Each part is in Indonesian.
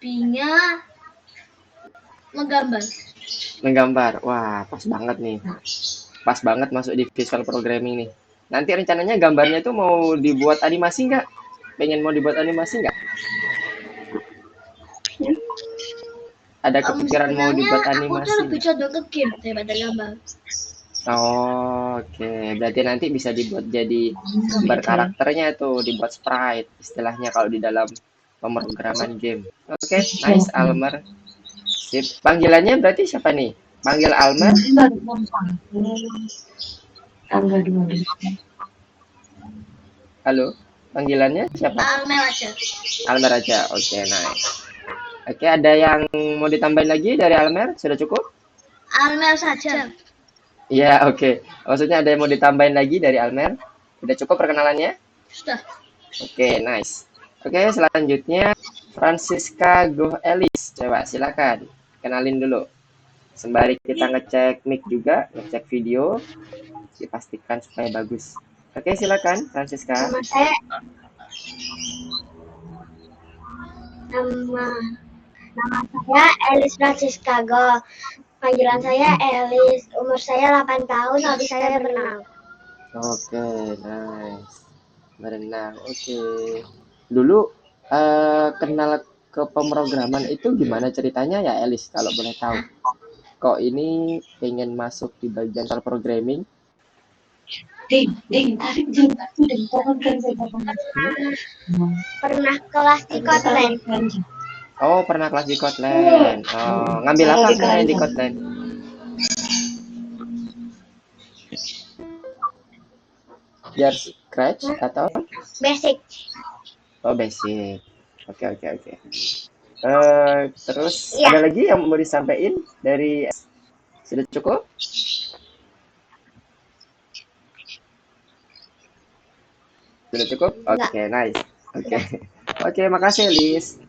hobinya menggambar. Menggambar. Wah, pas banget nih. Pas banget masuk di visual programming nih. Nanti rencananya gambarnya itu mau dibuat animasi nggak? Pengen mau dibuat animasi nggak? Ada kepikiran mau Sebenarnya dibuat aku tuh animasi lebih nggak? condong ke game daripada gambar. Oh, oke. Berarti nanti bisa dibuat jadi gambar karakternya tuh, dibuat sprite istilahnya kalau di dalam pemrograman game. Oke, nice Almer. Sip. Panggilannya berarti siapa nih? Panggil Almer. Tanggal 12. Halo. Panggilannya siapa? Almer aja. Almer aja. Oke, nice. Oke, ada yang mau ditambahin lagi dari Almer? Sudah cukup? Almer saja. Iya, oke. Maksudnya ada yang mau ditambahin lagi dari Almer? Udah cukup perkenalannya? Sudah. Oke, nice. Oke, selanjutnya Francisca Goh Elis. Coba silakan. Kenalin dulu. Sembari kita ngecek mic juga, ngecek video, dipastikan supaya bagus. Oke, silakan Francisca. Nama saya Elis Francisca Go. Panggilan saya Elis. Umur saya 8 tahun, hobi saya berenang. Oke, nice. Berenang. Oke. Dulu kenal ke pemrograman itu gimana ceritanya ya Elis kalau boleh tahu? Kok ini pengen masuk di bagian soal programming? Pernah kelas di Kotlin. Oh, pernah kelas di Kotlin. Oh, ngambil apa kemarin di Kotlin? Biar Scratch atau? Basic. Oh, basic. Oke, oke, oke. Terus Iya. ada lagi yang mau disampaikan dari sudah cukup? Sudah cukup? Oke, nice. Oke. Oke, makasih Lis.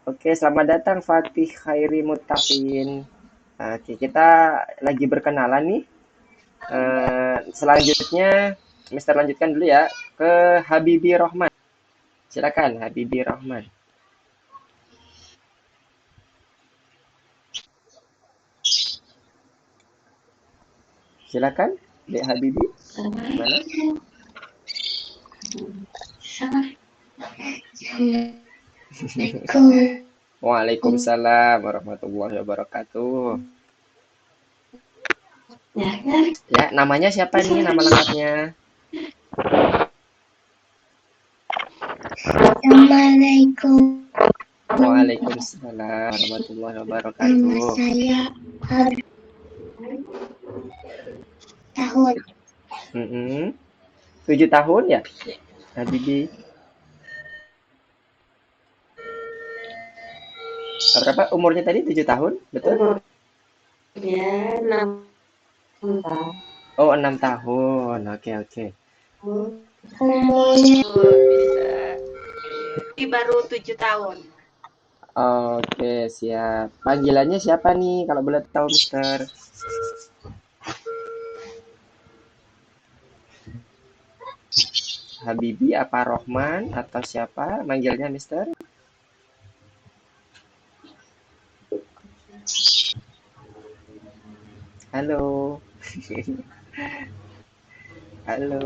Oke, selamat datang Fatih Khairi Mutafin. Oke, kita lagi berkenalan nih. Selanjutnya, Mister lanjutkan dulu ya ke Habibi Rohman. Silakan Habibi Rohman. Silakan, Dek Habibi. Gimana? Waalaikumsalam warahmatullahi wabarakatuh. Ya, namanya siapa nih nama lengkapnya? Assalamualaikum. Waalaikumsalam warahmatullahi wabarakatuh. Saya tahun 7 tahun ya, Habibi? Berapa umurnya tadi? 7 tahun, betul? Ya, 6 tahun. Oh, 6 tahun. Oke, oke. umurnya Bisa. Ini baru 7 tahun. Oke, siap. Panggilannya siapa nih kalau boleh tahu, Mister? Habibi apa Rohman atau siapa manggilnya, Mister? Halo. Halo.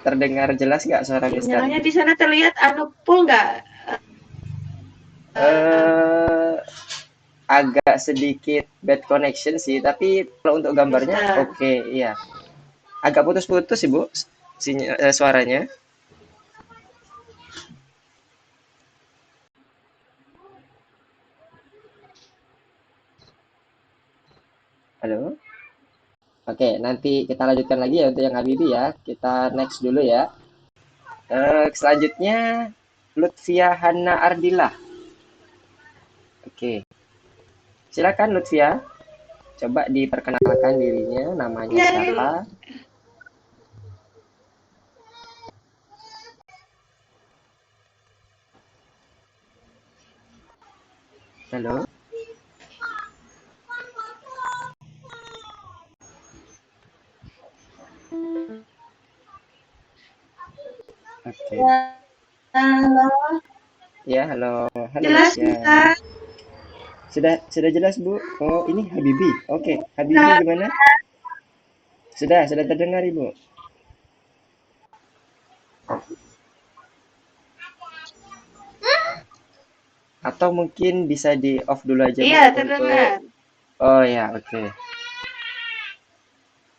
Terdengar jelas nggak suara Mister? Sinyalnya di sana terlihat full nggak? Agak sedikit bad connection sih, tapi kalau untuk gambarnya Mister. oke, iya. Agak putus-putus Ibu suaranya. Halo. Oke, nanti kita lanjutkan lagi ya untuk yang Habibi ya. Kita next dulu ya. Selanjutnya Lutfia Hana Ardila. Oke. Silakan Lutfia. Coba diperkenalkan dirinya, namanya siapa? Halo. Oke. halo. Ya, halo. Halo, Jelas Lutfia. bisa? Sudah jelas, Bu? Oh, ini Habibi. Oke, Habibi Bisa. gimana? Sudah terdengar, Ibu. Atau mungkin bisa di off dulu aja, Bu, Iya, untuk terdengar. Oh ya, oke.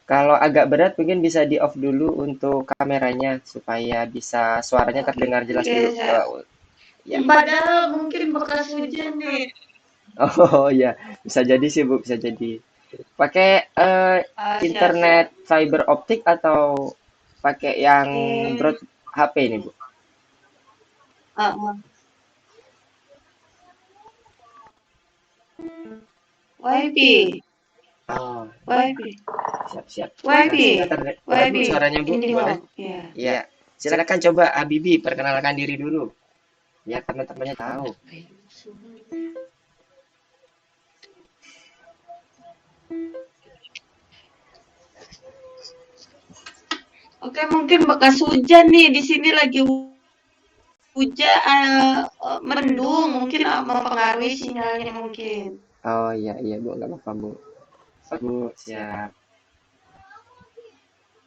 Kalau agak berat mungkin bisa di off dulu untuk kameranya supaya bisa suaranya terdengar jelas Oke, dulu. Ya. padahal mungkin bekas hujan nih. Oh ya, bisa jadi sih, Bu, bisa jadi. Pakai Siap, internet siap. fiber optik atau pakai yang Oke. broad HP nih, Bu? Uh, WiFi. Oh, WiFi. siap-siap. WiFi. Sudah terdengar, Bu, WiFi. suaranya, Bu? Ini Boleh? ya. Iya. Silakan coba Habibi perkenalkan diri dulu. Ya, teman-temannya tahu. Oke, mungkin bekas hujan nih. Di sini lagi hujan, mendung. Mungkin mempengaruhi sinyalnya mungkin. Oh iya, iya, Bu, nggak apa-apa, Bu. Bu, siap.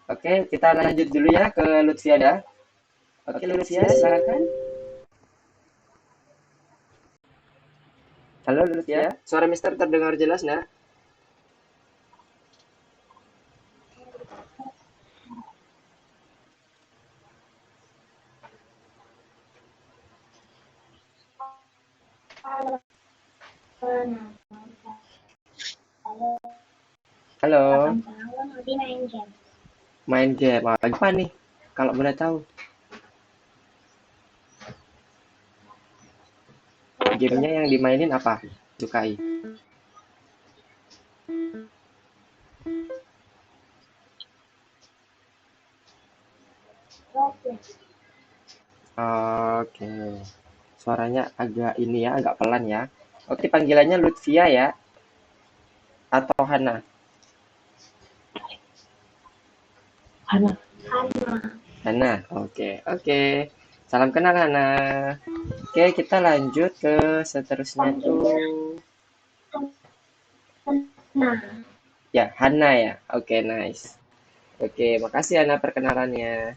Oke, kita lanjut dulu ya ke Lutfia dah. Oke, Lutfia, silakan. Halo, Lutfia. Suara Mister terdengar jelas, nah? Halo, 8 tahun hobi main game. main game. Apa nih? Kalau boleh tahu. Gamenya yang dimainin apa? Sukai. Oke. Suaranya agak ini ya, agak pelan ya. Oke, panggilannya Lutfia ya, atau Hana? Hana. Hana. Oke, oke. Salam kenal Hana. Oke, kita lanjut ke seterusnya tuh. Nah, Ya, Hana ya. Oke, nice. Oke, makasih Hana perkenalannya.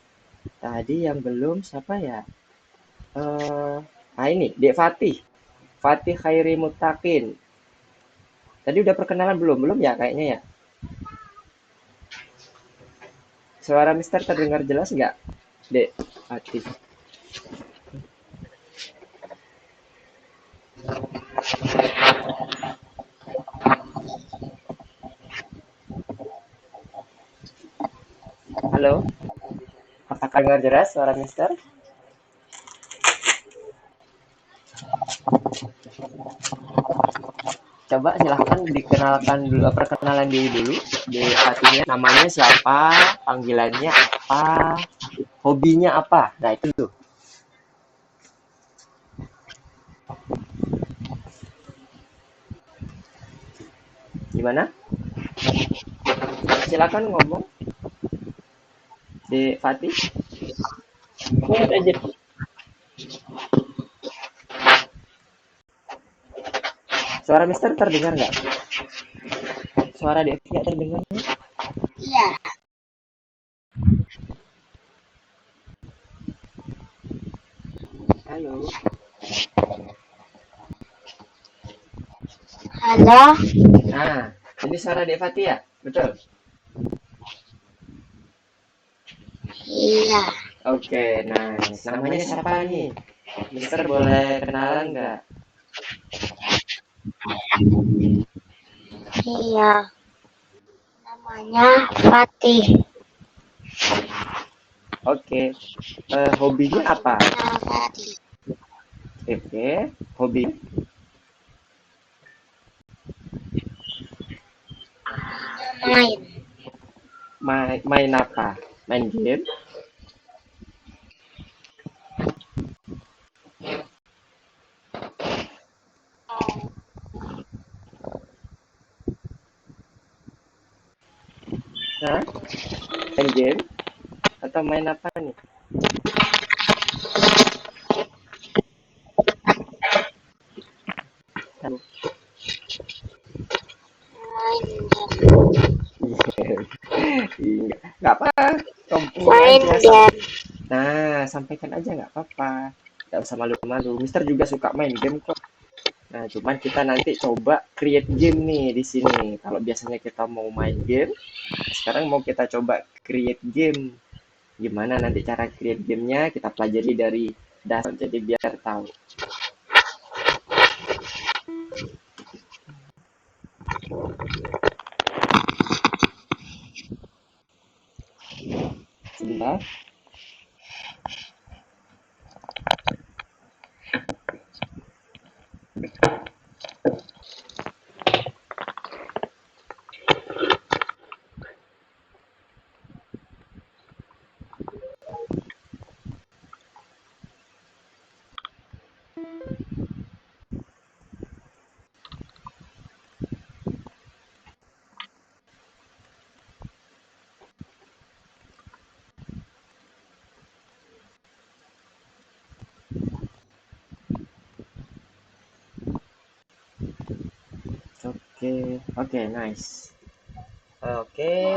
Tadi yang belum siapa ya? Ini Dek Fatih. Fatih Khairi Mutakin. Tadi udah perkenalan belum? Belum ya kayaknya ya. Suara Mister terdengar jelas nggak? Dek Fatih. Halo? Apakah dengar jelas suara Mister? Coba silahkan dikenalkan dulu, perkenalan diri dulu. Dek Fatihnya namanya siapa? Panggilannya apa? Hobinya apa? Nah itu tuh. Gimana? Silakan ngomong. Dek Fatih. Suara Mister terdengar nggak? Suara Dek nggak terdengar? iya. Halo. Halo. Nah, ini suara Dek Fatih ya? Betul? Iya. Oke, nice. Namanya siapa nih? Mister boleh kenalan nggak? Iya. Namanya Fatih. Oke. Hobinya apa? Nah, Fatih. Oke, hobi Main. main apa? Main game? Hah? Main game? Atau main apa nih? Halo. Iya, nggak apa, ngomong Main aja. game. Nah, sampaikan aja nggak apa-apa. Nggak usah malu-malu. Mister juga suka main game kok. Nah, cuman kita nanti coba create game nih di sini. Kalau biasanya kita mau main game, sekarang mau kita coba create game. Gimana nanti cara create gamenya kita pelajari dari dasar jadi biar tahu. Sebentar. Oke, nice. Oke,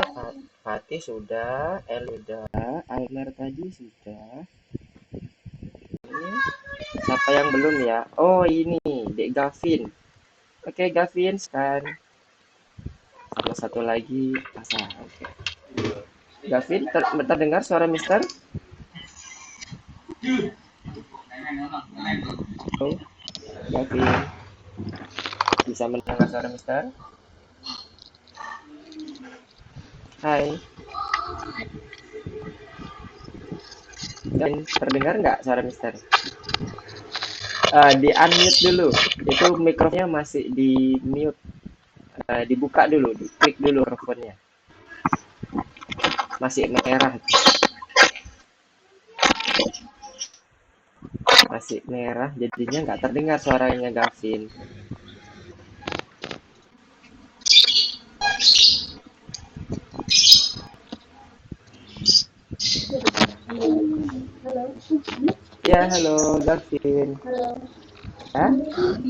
Fatih sudah, El sudah, Almer tadi sudah. Ini siapa yang belum ya? Oh, ini Dek Gavin. Oke, Gavin sekarang. Sama satu lagi Asa. Oke. Gavin, terdengar suara Mister? Oh, Gavin. Bisa mendengar suara Mister? Hai. Dan terdengar nggak suara Mister? Di unmute dulu. Itu mikrofonnya masih di mute. Dibuka dulu, klik dulu mikrofonnya. Masih merah. Masih merah, jadinya nggak terdengar suaranya Gavin. Ya, halo Gavin. Ya,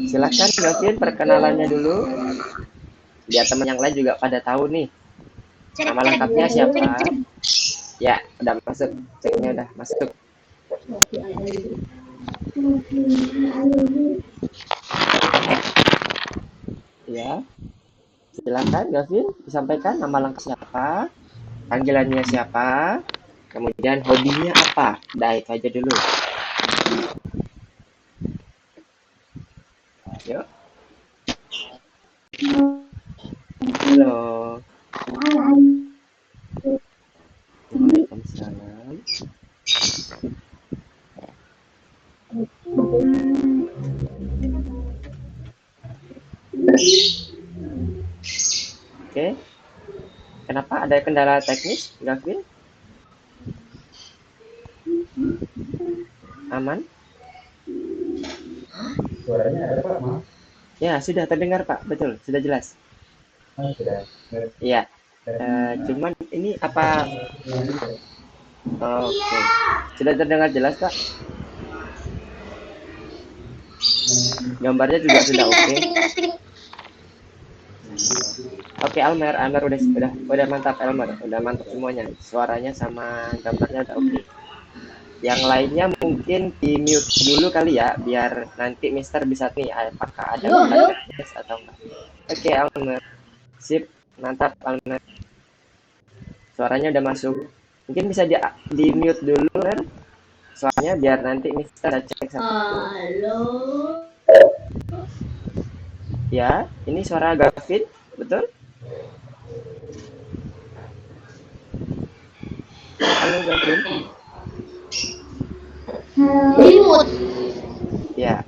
silakan Gavin perkenalannya dulu. Biar teman yang lain juga pada tahu nih. Nama lengkapnya siapa? Ya, udah masuk. Ceknya udah masuk. Ya, silakan Gavin disampaikan nama lengkap siapa, panggilannya siapa, kemudian hobinya apa. Dah itu aja dulu. Yuk. Halo. Waalaikumsalam. Oke. Kenapa ada kendala teknis, Gavin? Aman? Suaranya ada Pak, Mas? Ya, sudah terdengar Pak. Betul, sudah jelas. Sudah. Iya. Cuman ini apa? Oke. Sudah terdengar jelas Pak? Gambarnya juga sudah oke. Oke, Almer udah mantap Almer, udah mantap semuanya. Suaranya sama gambarnya udah oke. Yang lainnya mungkin di mute dulu kali ya, biar nanti Mister bisa nih apakah ada yes atau enggak. Oke, Almer. Sip, mantap Almer. Suaranya udah masuk. Mungkin bisa di mute dulu kan? Suaranya biar nanti Mister cek satu. Halo. Ya, ini suara Gavin, betul? Halo Gavin. Remote. Ya.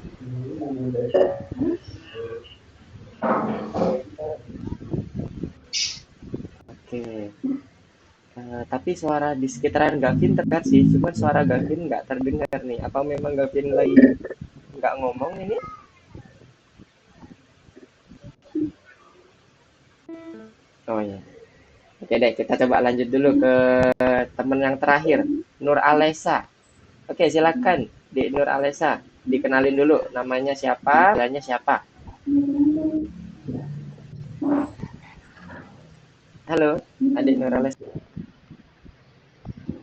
Oke. Tapi suara di sekitaran Gavin terdengar sih, cuma suara Gavin nggak terdengar nih. Apa memang Gavin lagi nggak ngomong ini? Oh ya. Oke deh, kita coba lanjut dulu ke teman yang terakhir, Nur Alesa. Oke, silakan di Nur Alesa, dikenalin dulu namanya siapa, bilangnya siapa. Halo, adik Nurales.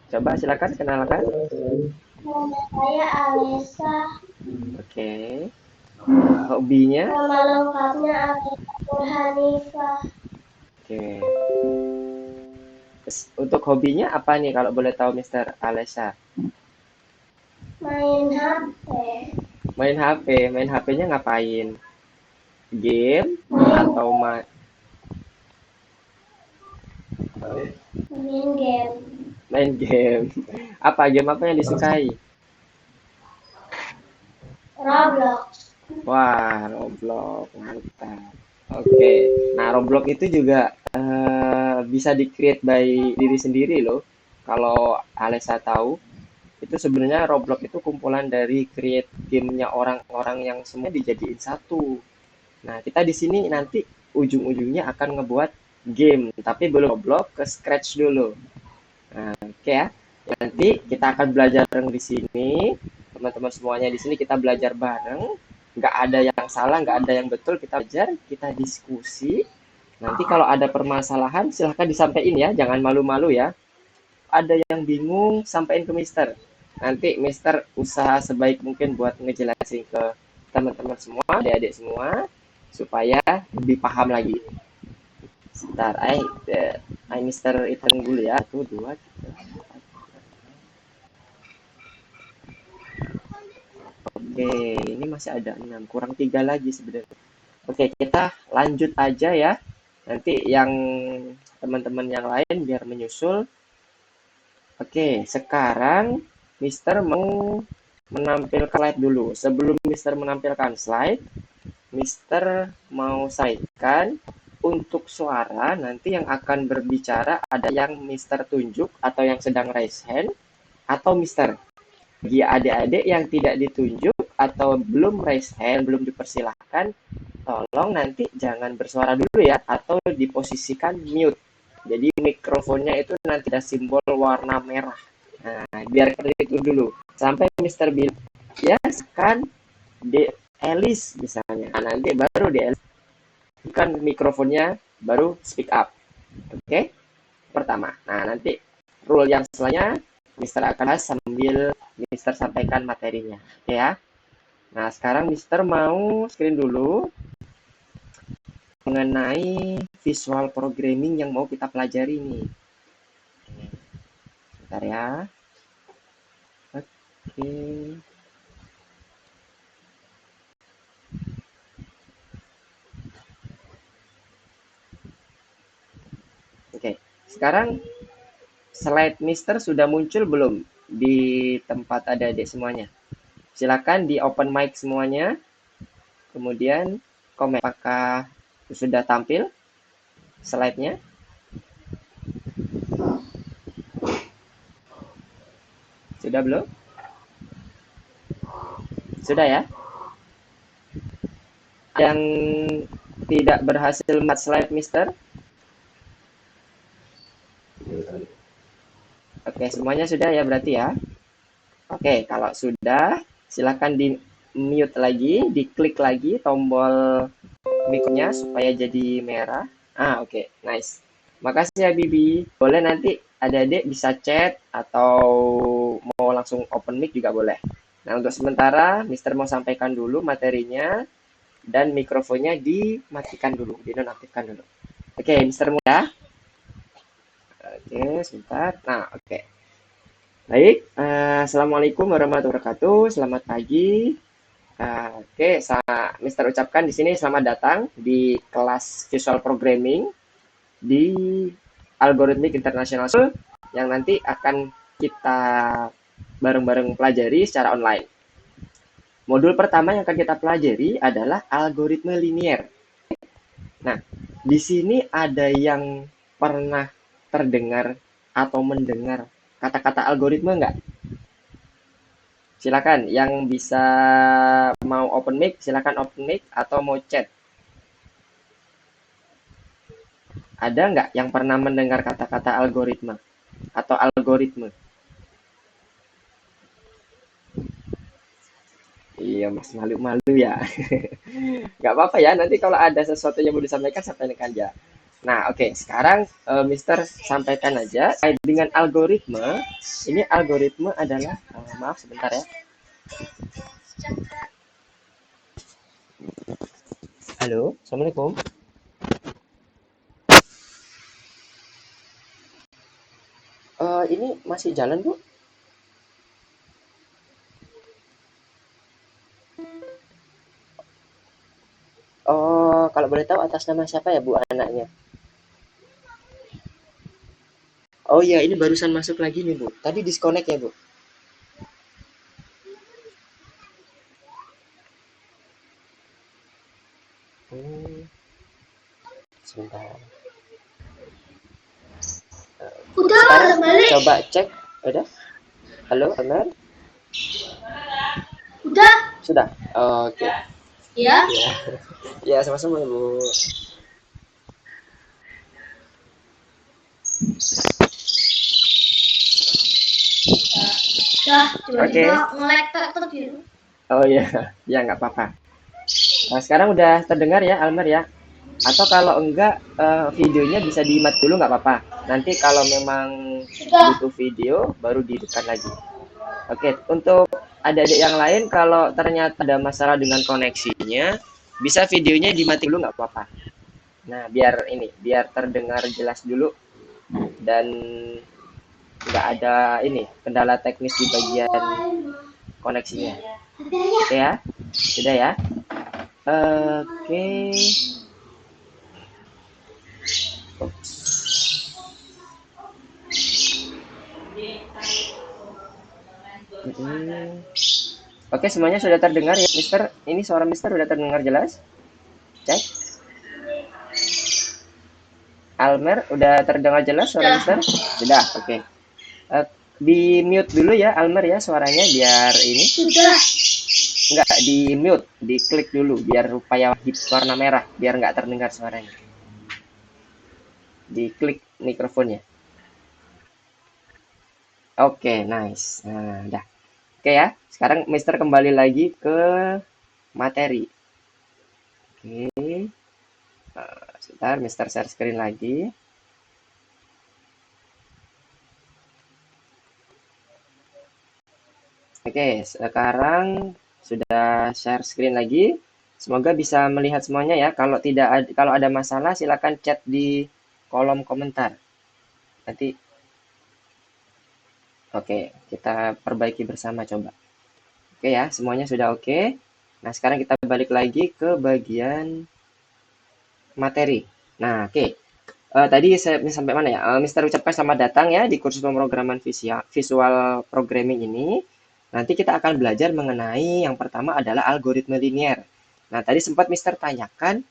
Coba silakan kenalkan. Nama saya Alesa. Oke. Hobinya? Nama lengkapnya Alesa Nurhanifah. Oke. Terus untuk hobinya apa nih kalau boleh tahu Mister Alesa? Main HP. Main HP. Main HP-nya ngapain? Game atau Main game. main game? Apa game apa yang disukai? Roblox. Wah, Roblox, mantap. Oke, nah Roblox itu juga bisa di-create by diri sendiri loh. Kalau Alesa tahu, itu sebenarnya Roblox itu kumpulan dari create gamenya orang-orang yang semua dijadiin satu. Nah, kita di sini nanti ujung-ujungnya akan ngebuat game, tapi belum Roblox ke scratch dulu. Nah, oke ya. Nanti kita akan belajar bareng di sini. Teman-teman semuanya di sini kita belajar bareng. Nggak ada yang salah, nggak ada yang betul. Kita belajar, kita diskusi. Nanti kalau ada permasalahan, silahkan disampaikan ya. Jangan malu-malu ya. Ada yang bingung, sampaikan ke Mister. Nanti Mister usaha sebaik mungkin buat ngejelasin ke teman-teman semua, adik-adik semua, supaya lebih paham lagi. Sebentar, Mister hitung dulu ya. 1, 2, 3. Oke, ini masih ada 6, kurang 3 lagi sebenarnya. Oke, kita lanjut aja ya. Nanti yang teman-teman yang lain biar menyusul. Oke, sekarang Mister mau menampilkan slide dulu. Sebelum Mister menampilkan slide, Mister mau sampaikan untuk suara nanti yang akan berbicara ada yang Mister tunjuk atau yang sedang raise hand atau Mister. Bagi adik-adik yang tidak ditunjuk atau belum raise hand, belum dipersilahkan, tolong nanti jangan bersuara dulu ya, atau diposisikan mute. Jadi mikrofonnya itu nanti ada simbol warna merah. Nah, biarkan itu dulu. Sampai Mister bilang, ya, kan di Elis misalnya. Nah, nanti baru di Elis, kan mikrofonnya baru speak up. Oke? Pertama. Nah, nanti rule yang selanjutnya Mister akan bahas sambil Mister sampaikan materinya. Oke ya. Nah, sekarang Mister mau screen dulu mengenai visual programming yang mau kita pelajari nih. Bentar ya. Oke. Oke. Sekarang slide Mister sudah muncul belum di tempat adik-adik semuanya? Silakan di open mic semuanya. Kemudian komen apakah sudah tampil slide-nya. Sudah belum? Sudah ya? Yang tidak berhasil mat slide Mister? Oke, semuanya sudah ya berarti ya? Oke, kalau sudah, silakan di mute lagi, diklik lagi tombol mic-nya supaya jadi merah. Oke, nice. Makasih ya Bibi. Boleh nanti adik-adik bisa chat atau mau langsung open mic juga boleh. Nah, untuk sementara Mister mau sampaikan dulu materinya dan mikrofonnya dimatikan dulu, dinonaktifkan dulu. Oke, Mister ya. Oke, sebentar. Nah, oke. Baik, Assalamualaikum warahmatullahi wabarakatuh. Selamat pagi. Oke, Mister ucapkan di sini selamat datang di kelas Visual Programming di Algorithmic International School yang nanti akan kita bareng-bareng pelajari secara online. Modul pertama yang akan kita pelajari adalah algoritma linier. Nah, di sini ada yang pernah terdengar atau mendengar kata-kata algoritma nggak? Silakan, yang bisa mau open mic, silakan open mic atau mau chat. Ada nggak yang pernah mendengar kata-kata algoritma atau algoritma? Iya, masih malu-malu ya. Nggak apa-apa ya, nanti kalau ada sesuatu yang mau disampaikan, sampaikan aja. Nah, oke, sekarang Mister sampaikan aja dengan algoritma. Ini algoritma adalah, maaf sebentar ya. Halo, Assalamualaikum. Ini masih jalan, Bu? Oh, kalau boleh tahu atas nama siapa ya, Bu, anaknya? Oh iya, ini barusan masuk lagi nih, Bu. Tadi disconnect ya, Bu? Hmm, sebentar. Udah Sekarang balik. coba cek. Udah? Halo, Amar? Udah. Sudah? Oke. Ya. Ya, ya sama-sama, Bu. Udah. Oke. Nge-lag tetep gitu. Oh iya, ya nggak apa-apa. Nah, sekarang udah terdengar ya, Almer ya? Atau kalau enggak, videonya bisa di-mute dulu nggak apa-apa. Nanti kalau memang Sudah. butuh video, baru dihidupkan lagi. Oke, untuk adik-adik yang lain, kalau ternyata ada masalah dengan koneksinya, bisa videonya dimati dulu nggak apa-apa. Nah, biar terdengar jelas dulu dan nggak ada ini kendala teknis di bagian koneksinya. Oke ya, sudah ya. Oke. Ups. Oke, semuanya sudah terdengar ya, Mister. Ini suara Mister sudah terdengar jelas? Cek. Almer, udah terdengar jelas suara Mister? Sudah, oke. Di mute dulu ya, Almer ya suaranya biar ini. Sudah. Enggak, di mute, diklik dulu biar upaya warna merah, biar nggak terdengar suaranya. Diklik mikrofonnya. Oke, nice. Nah, udah. Oke ya, sekarang Mister kembali lagi ke materi. Oke. Sebentar, Mister share screen lagi. Oke, sekarang sudah share screen lagi. Semoga bisa melihat semuanya ya. Kalau ada masalah silakan chat di kolom komentar. Nanti oke, kita perbaiki bersama coba. Oke ya, semuanya sudah oke. Nah, sekarang kita balik lagi ke bagian materi. Nah, oke. Tadi saya sampai mana ya? Mister ucapkan selamat datang ya di kursus pemrograman visual programming ini. Nanti kita akan belajar mengenai yang pertama adalah algoritma linear. Nah, tadi sempat Mister tanyakan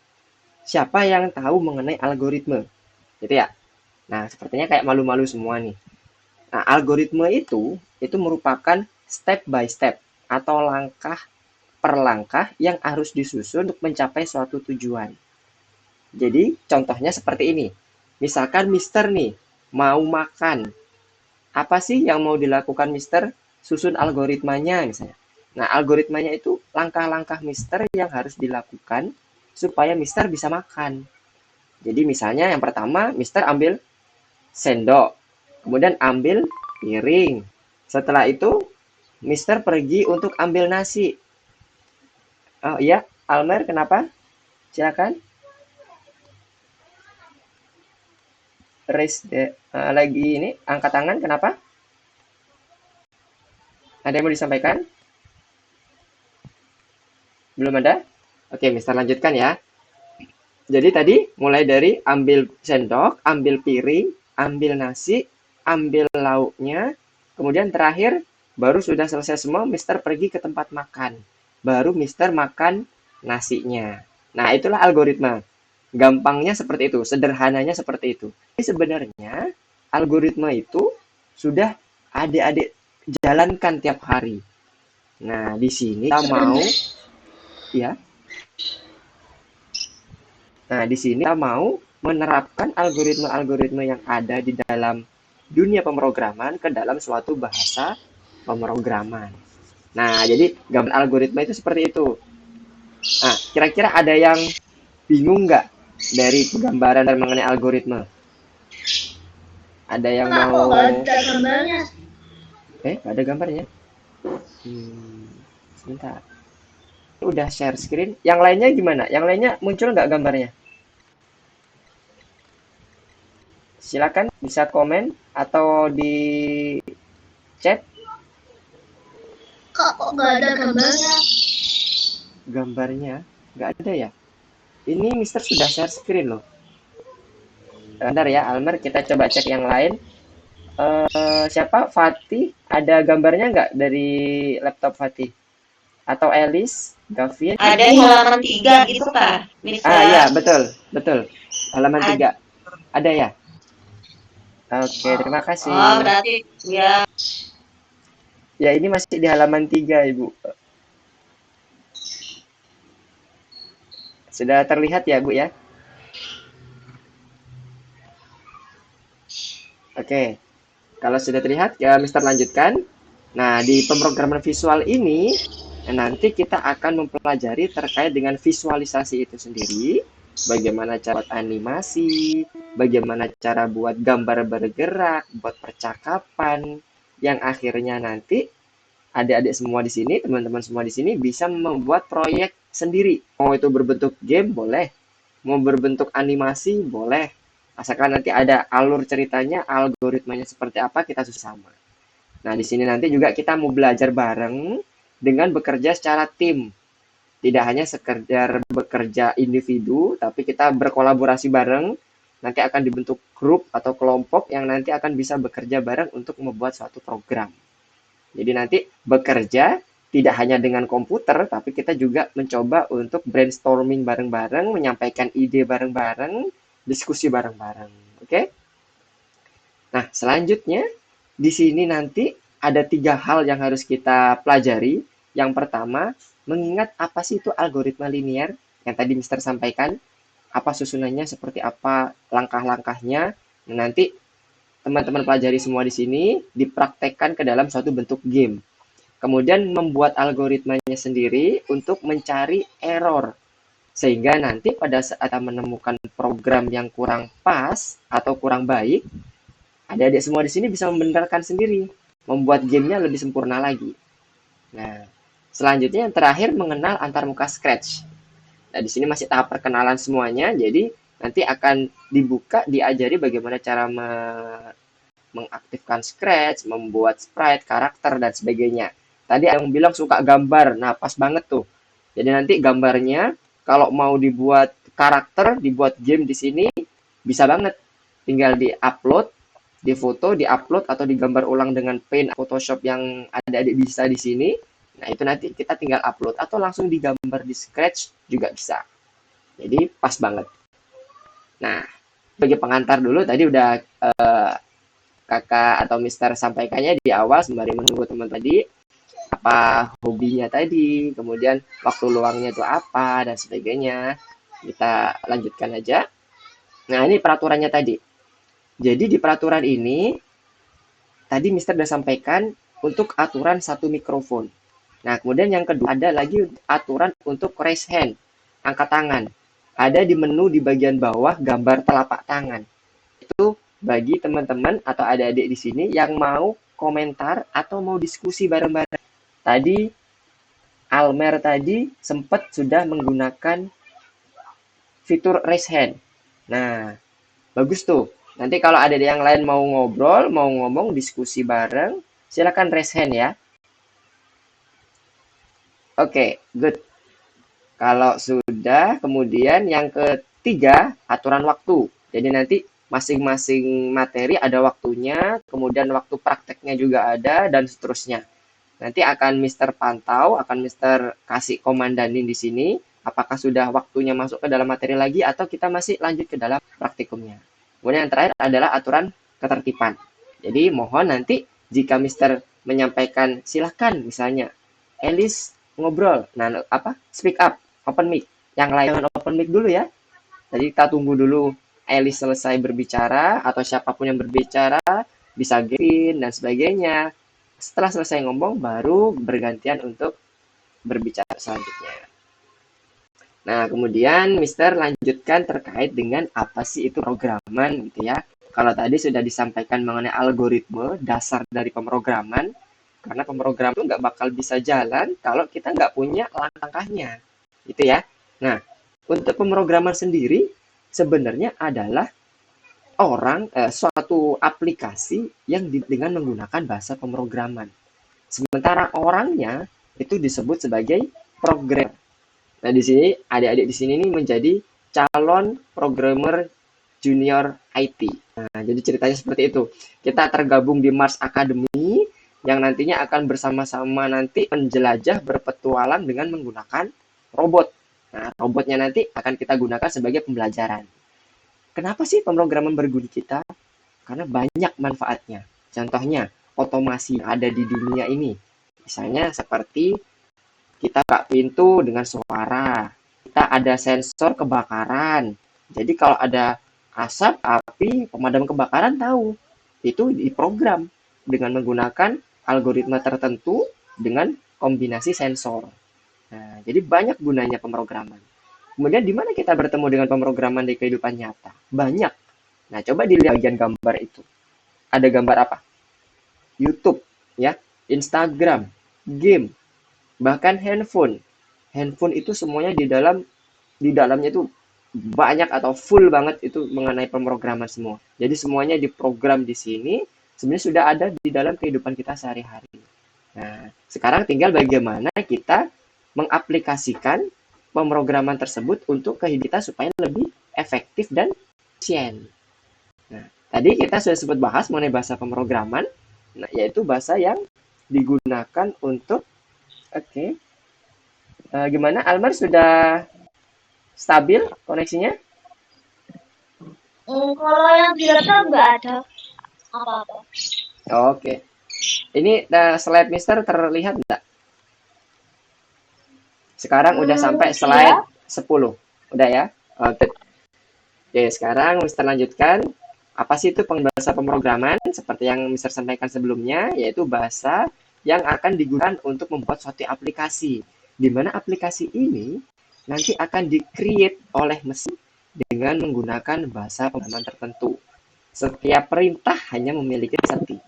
siapa yang tahu mengenai algoritma, gitu ya. Nah, sepertinya kayak malu-malu semua nih. Nah, algoritma itu merupakan step by step atau langkah per langkah yang harus disusun untuk mencapai suatu tujuan. Jadi, contohnya seperti ini. Misalkan Mister nih mau makan. Apa sih yang mau dilakukan Mister? Susun algoritmanya misalnya. Nah, algoritmanya itu langkah-langkah Mister yang harus dilakukan supaya Mister bisa makan. Jadi misalnya yang pertama Mister ambil sendok, kemudian ambil piring. Setelah itu Mister pergi untuk ambil nasi. Oh iya, Almer kenapa? Silakan. Lagi ini angkat tangan kenapa? Ada yang mau disampaikan? Belum ada? Oke, Mister lanjutkan ya. Jadi tadi mulai dari ambil sendok, ambil piring, ambil nasi, ambil lauknya, kemudian terakhir baru sudah selesai semua, Mister pergi ke tempat makan. Baru Mister makan nasinya. Nah, itulah algoritma. Gampangnya seperti itu, sederhananya seperti itu. Tapi sebenarnya algoritma itu sudah adik-adik jalankan tiap hari. Nah, di sini kita mau ya. Nah, di sini kita mau menerapkan algoritma-algoritma yang ada di dalam dunia pemrograman ke dalam suatu bahasa pemrograman. Nah, jadi gambar algoritma itu seperti itu. Nah, kira-kira ada yang bingung nggak dari penggambaran dan mengenai algoritma? Ada yang Kak, kok mau? nggak ada gambarnya? Nggak ada gambarnya. Sebentar. Udah share screen. Yang lainnya gimana? Yang lainnya muncul nggak gambarnya? Silakan bisa komen atau di chat. Kak, kok nggak ada gambarnya? Gambarnya nggak ada ya? Ini Mister sudah share screen loh. Bentar ya, Almer, kita coba cek yang lain. Siapa? Fatih, ada gambarnya nggak dari laptop Fatih? Atau Elis, Gavin? Ada di halaman 3 gitu Kak. Iya, betul, betul. Halaman 3. Ada ya? Oke, terima kasih. Oh, berarti ya. Ya, ini masih di halaman 3, Ibu. Sudah terlihat ya, Bu ya? Oke. Kalau sudah terlihat, ya Mister lanjutkan. Nah, di pemrograman visual ini, nanti kita akan mempelajari terkait dengan visualisasi itu sendiri, bagaimana cara buat animasi, bagaimana cara buat gambar bergerak, buat percakapan, yang akhirnya nanti adik-adik semua di sini, teman-teman semua di sini bisa membuat proyek sendiri. Mau itu berbentuk game, boleh. Mau berbentuk animasi, boleh. Asalkan nanti ada alur ceritanya, algoritmanya seperti apa, kita susun sama. Nah, di sini nanti juga kita mau belajar bareng dengan bekerja secara tim. Tidak hanya sekedar bekerja individu, tapi kita berkolaborasi bareng. Nanti akan dibentuk grup atau kelompok yang nanti akan bisa bekerja bareng untuk membuat suatu program. Jadi nanti bekerja tidak hanya dengan komputer, tapi kita juga mencoba untuk brainstorming bareng-bareng, menyampaikan ide bareng-bareng, diskusi bareng-bareng. Oke? Nah, selanjutnya di sini nanti ada 3 hal yang harus kita pelajari. Yang pertama, mengingat apa sih itu algoritma linear yang tadi Mister sampaikan, apa susunannya, seperti apa langkah-langkahnya. Nah, nanti teman-teman pelajari semua di sini dipraktekkan ke dalam suatu bentuk game. Kemudian membuat algoritmanya sendiri untuk mencari error. Sehingga nanti pada saat menemukan program yang kurang pas atau kurang baik, adik-adik semua di sini bisa membenarkan sendiri, membuat gamenya lebih sempurna lagi. Nah, selanjutnya yang terakhir mengenal antarmuka Scratch. Nah, di sini masih tahap perkenalan semuanya, jadi nanti akan dibuka, diajari bagaimana cara mengaktifkan Scratch, membuat sprite, karakter, dan sebagainya. Tadi yang bilang suka gambar, nah pas banget tuh. Jadi nanti gambarnya kalau mau dibuat karakter, dibuat game di sini bisa banget. Tinggal di-upload, difoto, di-upload atau digambar ulang dengan Paint, Photoshop yang adik-adik bisa di sini. Nah, itu nanti kita tinggal upload atau langsung digambar di Scratch juga bisa. Jadi pas banget. Nah, sebagai pengantar dulu tadi udah kakak atau Mister sampaikannya di awal sembari menunggu teman tadi apa hobinya tadi, kemudian waktu luangnya itu apa dan sebagainya. Kita lanjutkan aja. Nah, ini peraturannya tadi. Jadi di peraturan ini tadi Mister sudah sampaikan untuk aturan satu mikrofon. Nah, kemudian yang kedua ada lagi aturan untuk raise hand, angkat tangan. Ada di menu di bagian bawah gambar telapak tangan. Itu bagi teman-teman atau adik-adik di sini yang mau komentar atau mau diskusi bareng-bareng. Tadi Almer tadi sempat sudah menggunakan fitur raise hand. Nah, bagus tuh. Nanti kalau ada yang lain mau ngobrol, mau ngomong, diskusi bareng, silakan raise hand ya. Oke, good. Kalau sudah, kemudian yang ketiga, aturan waktu. Jadi nanti masing-masing materi ada waktunya, kemudian waktu prakteknya juga ada, dan seterusnya. Nanti akan Mister pantau, akan Mister kasih komandanin di sini, apakah sudah waktunya masuk ke dalam materi lagi, atau kita masih lanjut ke dalam praktikumnya. Kemudian yang terakhir adalah aturan ketertiban. Jadi mohon nanti jika Mister menyampaikan, silahkan misalnya, Elis ngobrol, nah speak up, open mic. Yang lain jangan open mic dulu ya. Jadi kita tunggu dulu Elis selesai berbicara atau siapapun yang berbicara, bisa Gavin dan sebagainya. Setelah selesai ngomong, baru bergantian untuk berbicara selanjutnya. Nah, kemudian Mister lanjutkan terkait dengan apa sih itu pemrograman gitu ya. Kalau tadi sudah disampaikan mengenai algoritma, dasar dari pemrograman, karena pemrograman itu nggak bakal bisa jalan kalau kita nggak punya langkah-langkahnya. Gitu ya. Nah, untuk pemrograman sendiri sebenarnya adalah suatu aplikasi yang dengan menggunakan bahasa pemrograman. Sementara orangnya itu disebut sebagai programmer. Nah, di sini adik-adik di sini nih menjadi calon programmer junior IT. Nah, jadi ceritanya seperti itu. Kita tergabung di Mars Academy yang nantinya akan bersama-sama nanti menjelajah berpetualang dengan menggunakan robot. Nah, robotnya nanti akan kita gunakan sebagai pembelajaran. Kenapa sih pemrograman berguna kita? Karena banyak manfaatnya. Contohnya, otomasi yang ada di dunia ini. Misalnya seperti kita buka pintu dengan suara. Kita ada sensor kebakaran. Jadi kalau ada asap, api, pemadam kebakaran tahu. Itu diprogram dengan menggunakan algoritma tertentu dengan kombinasi sensor. Nah, jadi banyak gunanya pemrograman. Kemudian di mana kita bertemu dengan pemrograman di kehidupan nyata? Banyak. Nah, coba dilihat bagian gambar itu. Ada gambar apa? YouTube, ya, Instagram, game, bahkan handphone. Handphone itu semuanya di dalamnya itu banyak atau full banget itu mengenai pemrograman semua. Jadi semuanya diprogram di sini sebenarnya sudah ada di dalam kehidupan kita sehari-hari. Nah, sekarang tinggal bagaimana kita mengaplikasikan pemrograman tersebut untuk kehidupan kita supaya lebih efektif dan efisien. Nah, tadi kita sudah sempat bahas mengenai bahasa pemrograman, nah, yaitu bahasa yang digunakan untuk gimana Almar sudah stabil koneksinya? Kalau yang di laptop nggak ada apa-apa. Oke. Ini slide Mister terlihat enggak? Sekarang udah sampai slide 10. Udah ya? Oke. Oke, sekarang Mister lanjutkan. Apa sih itu bahasa pemrograman? Seperti yang Mister sampaikan sebelumnya, yaitu bahasa yang akan digunakan untuk membuat suatu aplikasi. Di mana aplikasi ini nanti akan di-create oleh mesin dengan menggunakan bahasa pemrograman tertentu. Setiap perintah hanya memiliki satu.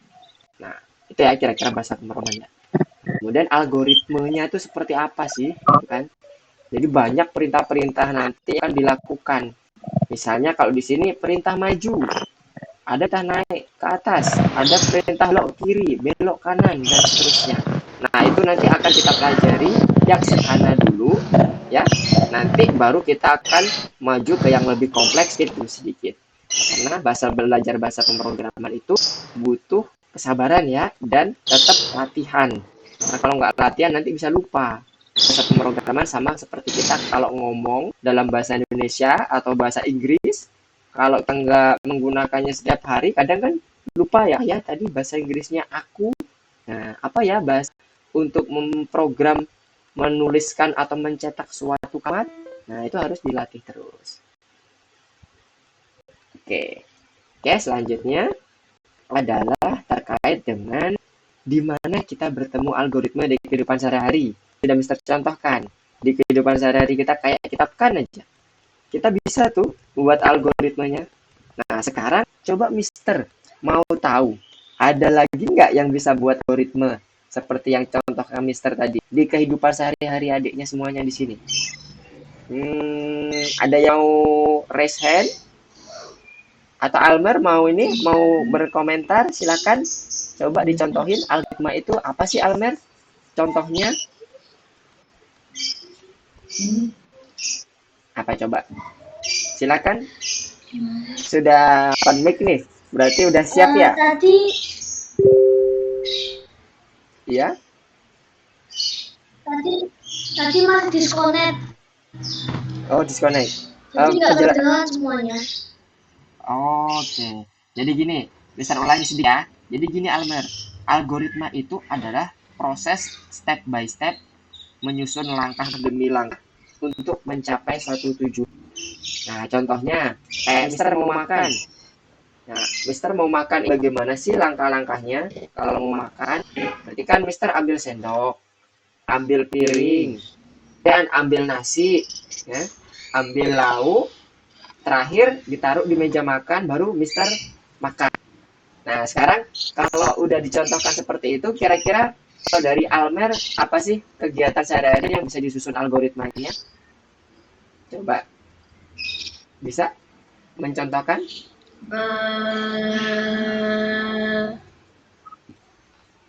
Nah, itu ya kira-kira bahasa pemrogramannya. Kemudian algoritmenya itu seperti apa sih, kan? Jadi banyak perintah-perintah nanti akan dilakukan. Misalnya kalau di sini perintah maju, ada perintah naik ke atas, ada perintah belok kiri, belok kanan, dan seterusnya. Nah, itu nanti akan kita pelajari yang sederhana dulu, ya. Nanti baru kita akan maju ke yang lebih kompleks sedikit. Karena belajar bahasa pemrograman itu butuh kesabaran ya, dan tetap latihan. Karena kalau nggak latihan nanti bisa lupa. Bahasa pemrograman sama seperti kita kalau ngomong dalam bahasa Indonesia atau bahasa Inggris, kalau kita nggak menggunakannya setiap hari, kadang kan lupa ya tadi bahasa Inggrisnya aku. Nah, apa ya bahasa untuk memprogram, menuliskan atau mencetak suatu kalimat? Nah, itu harus dilatih terus. Oke, selanjutnya adalah terkait dengan di mana kita bertemu algoritma di kehidupan sehari-hari. Sudah Mister contohkan, di kehidupan sehari-hari kita kayak kitabkan aja. Kita bisa tuh buat algoritmanya. Nah, sekarang coba Mister mau tahu, ada lagi nggak yang bisa buat algoritma seperti yang contohkan Mister tadi di kehidupan sehari-hari adiknya semuanya di sini? Ada yang raise hand? Atau Almer mau berkomentar, silakan coba dicontohin algoritma itu apa sih Almer? Contohnya apa coba? Silakan. Sudah open mic nih, berarti udah siap ya? Iya? Tadi masih disconnect. Oh, disconnect. Jadi nggak terdengar semuanya. Oke. Jadi gini, bisa ulangi sedikit ya. Jadi gini Almer, algoritma itu adalah proses step by step menyusun langkah demi langkah untuk mencapai suatu tujuan. Nah, contohnya kayak Mister mau makan. Nah, Mister mau makan bagaimana sih langkah-langkahnya? Kalau mau makan, berarti kan Mister ambil sendok, ambil piring, dan ambil nasi, ya, ambil lauk, terakhir ditaruh di meja makan, baru Mister makan. Nah, sekarang kalau udah dicontohkan seperti itu, kira-kira kalau dari Almer, apa sih kegiatan sehari-hari yang bisa disusun algoritmanya? Coba bisa mencontohkan? Eh,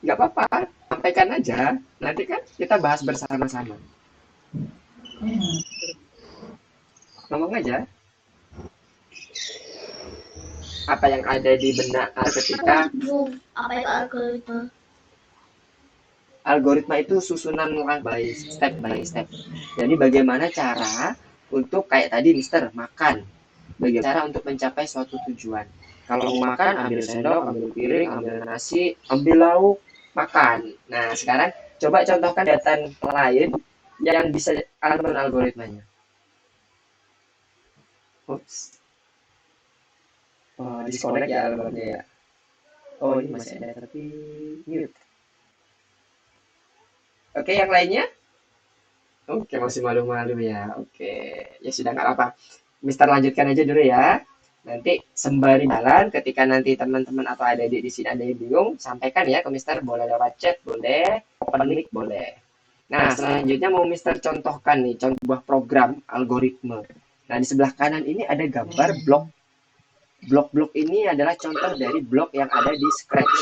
Nggak apa-apa, sampaikan aja. Nanti kan kita bahas bersama-sama. Ngomong aja apa yang ada di benak ketika apa itu algoritma? algoritma itu susunan by step. Jadi bagaimana cara untuk kayak tadi Mister makan, bagaimana cara untuk mencapai suatu tujuan. Kalau mau makan, ambil sendok, ambil piring, ambil nasi, ambil lauk, makan. Nah, sekarang coba contohkan data lain yang bisa algoritmanya. Ups. Oh, disconnect ya algoritmanya ya. Oh, ini masih ada tapi mute. Oke, yang lainnya? Oke, masih malu-malu ya. Oke, ya sudah nggak apa-apa. Mister lanjutkan aja dulu ya. Nanti sembari jalan, ketika nanti teman-teman atau adik-adik di sini ada yang bingung, sampaikan ya ke Mister. Boleh lewat chat, boleh, open mic, boleh. Nah, selanjutnya mau Mister contohkan nih, contoh sebuah program algoritma. Nah, di sebelah kanan ini ada gambar blok. Blok-blok ini adalah contoh dari blok yang ada di Scratch.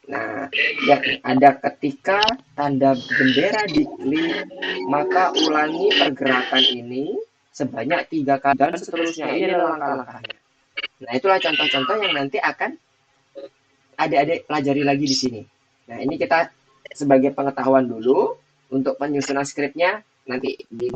Nah, yang ada ketika tanda bendera diklik, maka ulangi pergerakan ini sebanyak 3 kali dan seterusnya. Ini adalah langkah-langkahnya. Nah, itulah contoh-contoh yang nanti akan adik-adik pelajari lagi di sini. Nah, ini kita sebagai pengetahuan dulu untuk penyusunan skripnya nanti di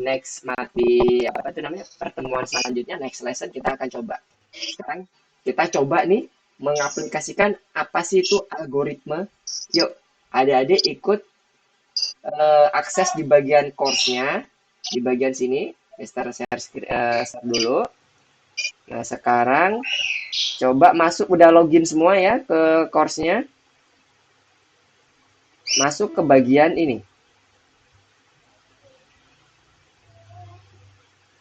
apa itu namanya pertemuan selanjutnya next lesson kita akan coba. Sekarang kita coba nih mengaplikasikan apa sih itu algoritma. Yuk, adik-adik ikut akses di bagian course-nya di bagian sini. Mister share dulu. Nah, sekarang coba masuk udah login semua ya ke course-nya. Masuk ke bagian ini.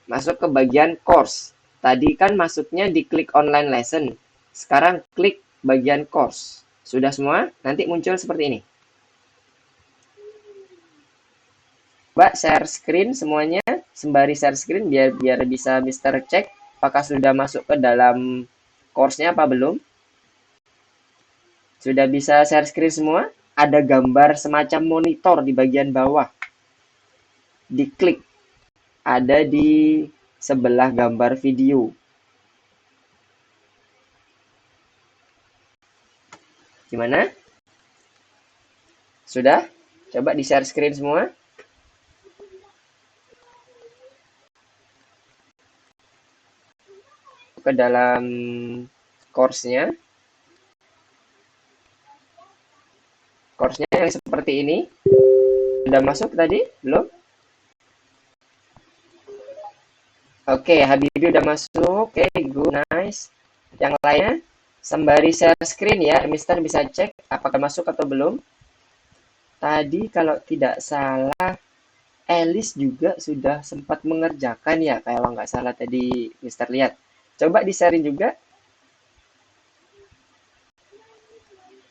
Masuk ke bagian course. Tadi kan masuknya di klik online lesson. Sekarang klik bagian course. Sudah semua? Nanti muncul seperti ini. Mbak share screen semuanya. Sembari share screen biar bisa Mister cek apakah sudah masuk ke dalam course-nya apa belum. Sudah bisa share screen semua? Ada gambar semacam monitor di bagian bawah. Diklik. Ada di sebelah gambar video. Gimana? Sudah? Coba di share screen semua. Ke dalam course-nya. Course-nya yang seperti ini. Sudah masuk tadi? Belum? Oke, Habibie udah masuk. Oke, good, nice. Yang lainnya, sembari share screen ya, Mister bisa cek apakah masuk atau belum. Tadi kalau tidak salah, Alice juga sudah sempat mengerjakan ya, kalau nggak salah tadi Mister lihat. Coba di-sharein juga.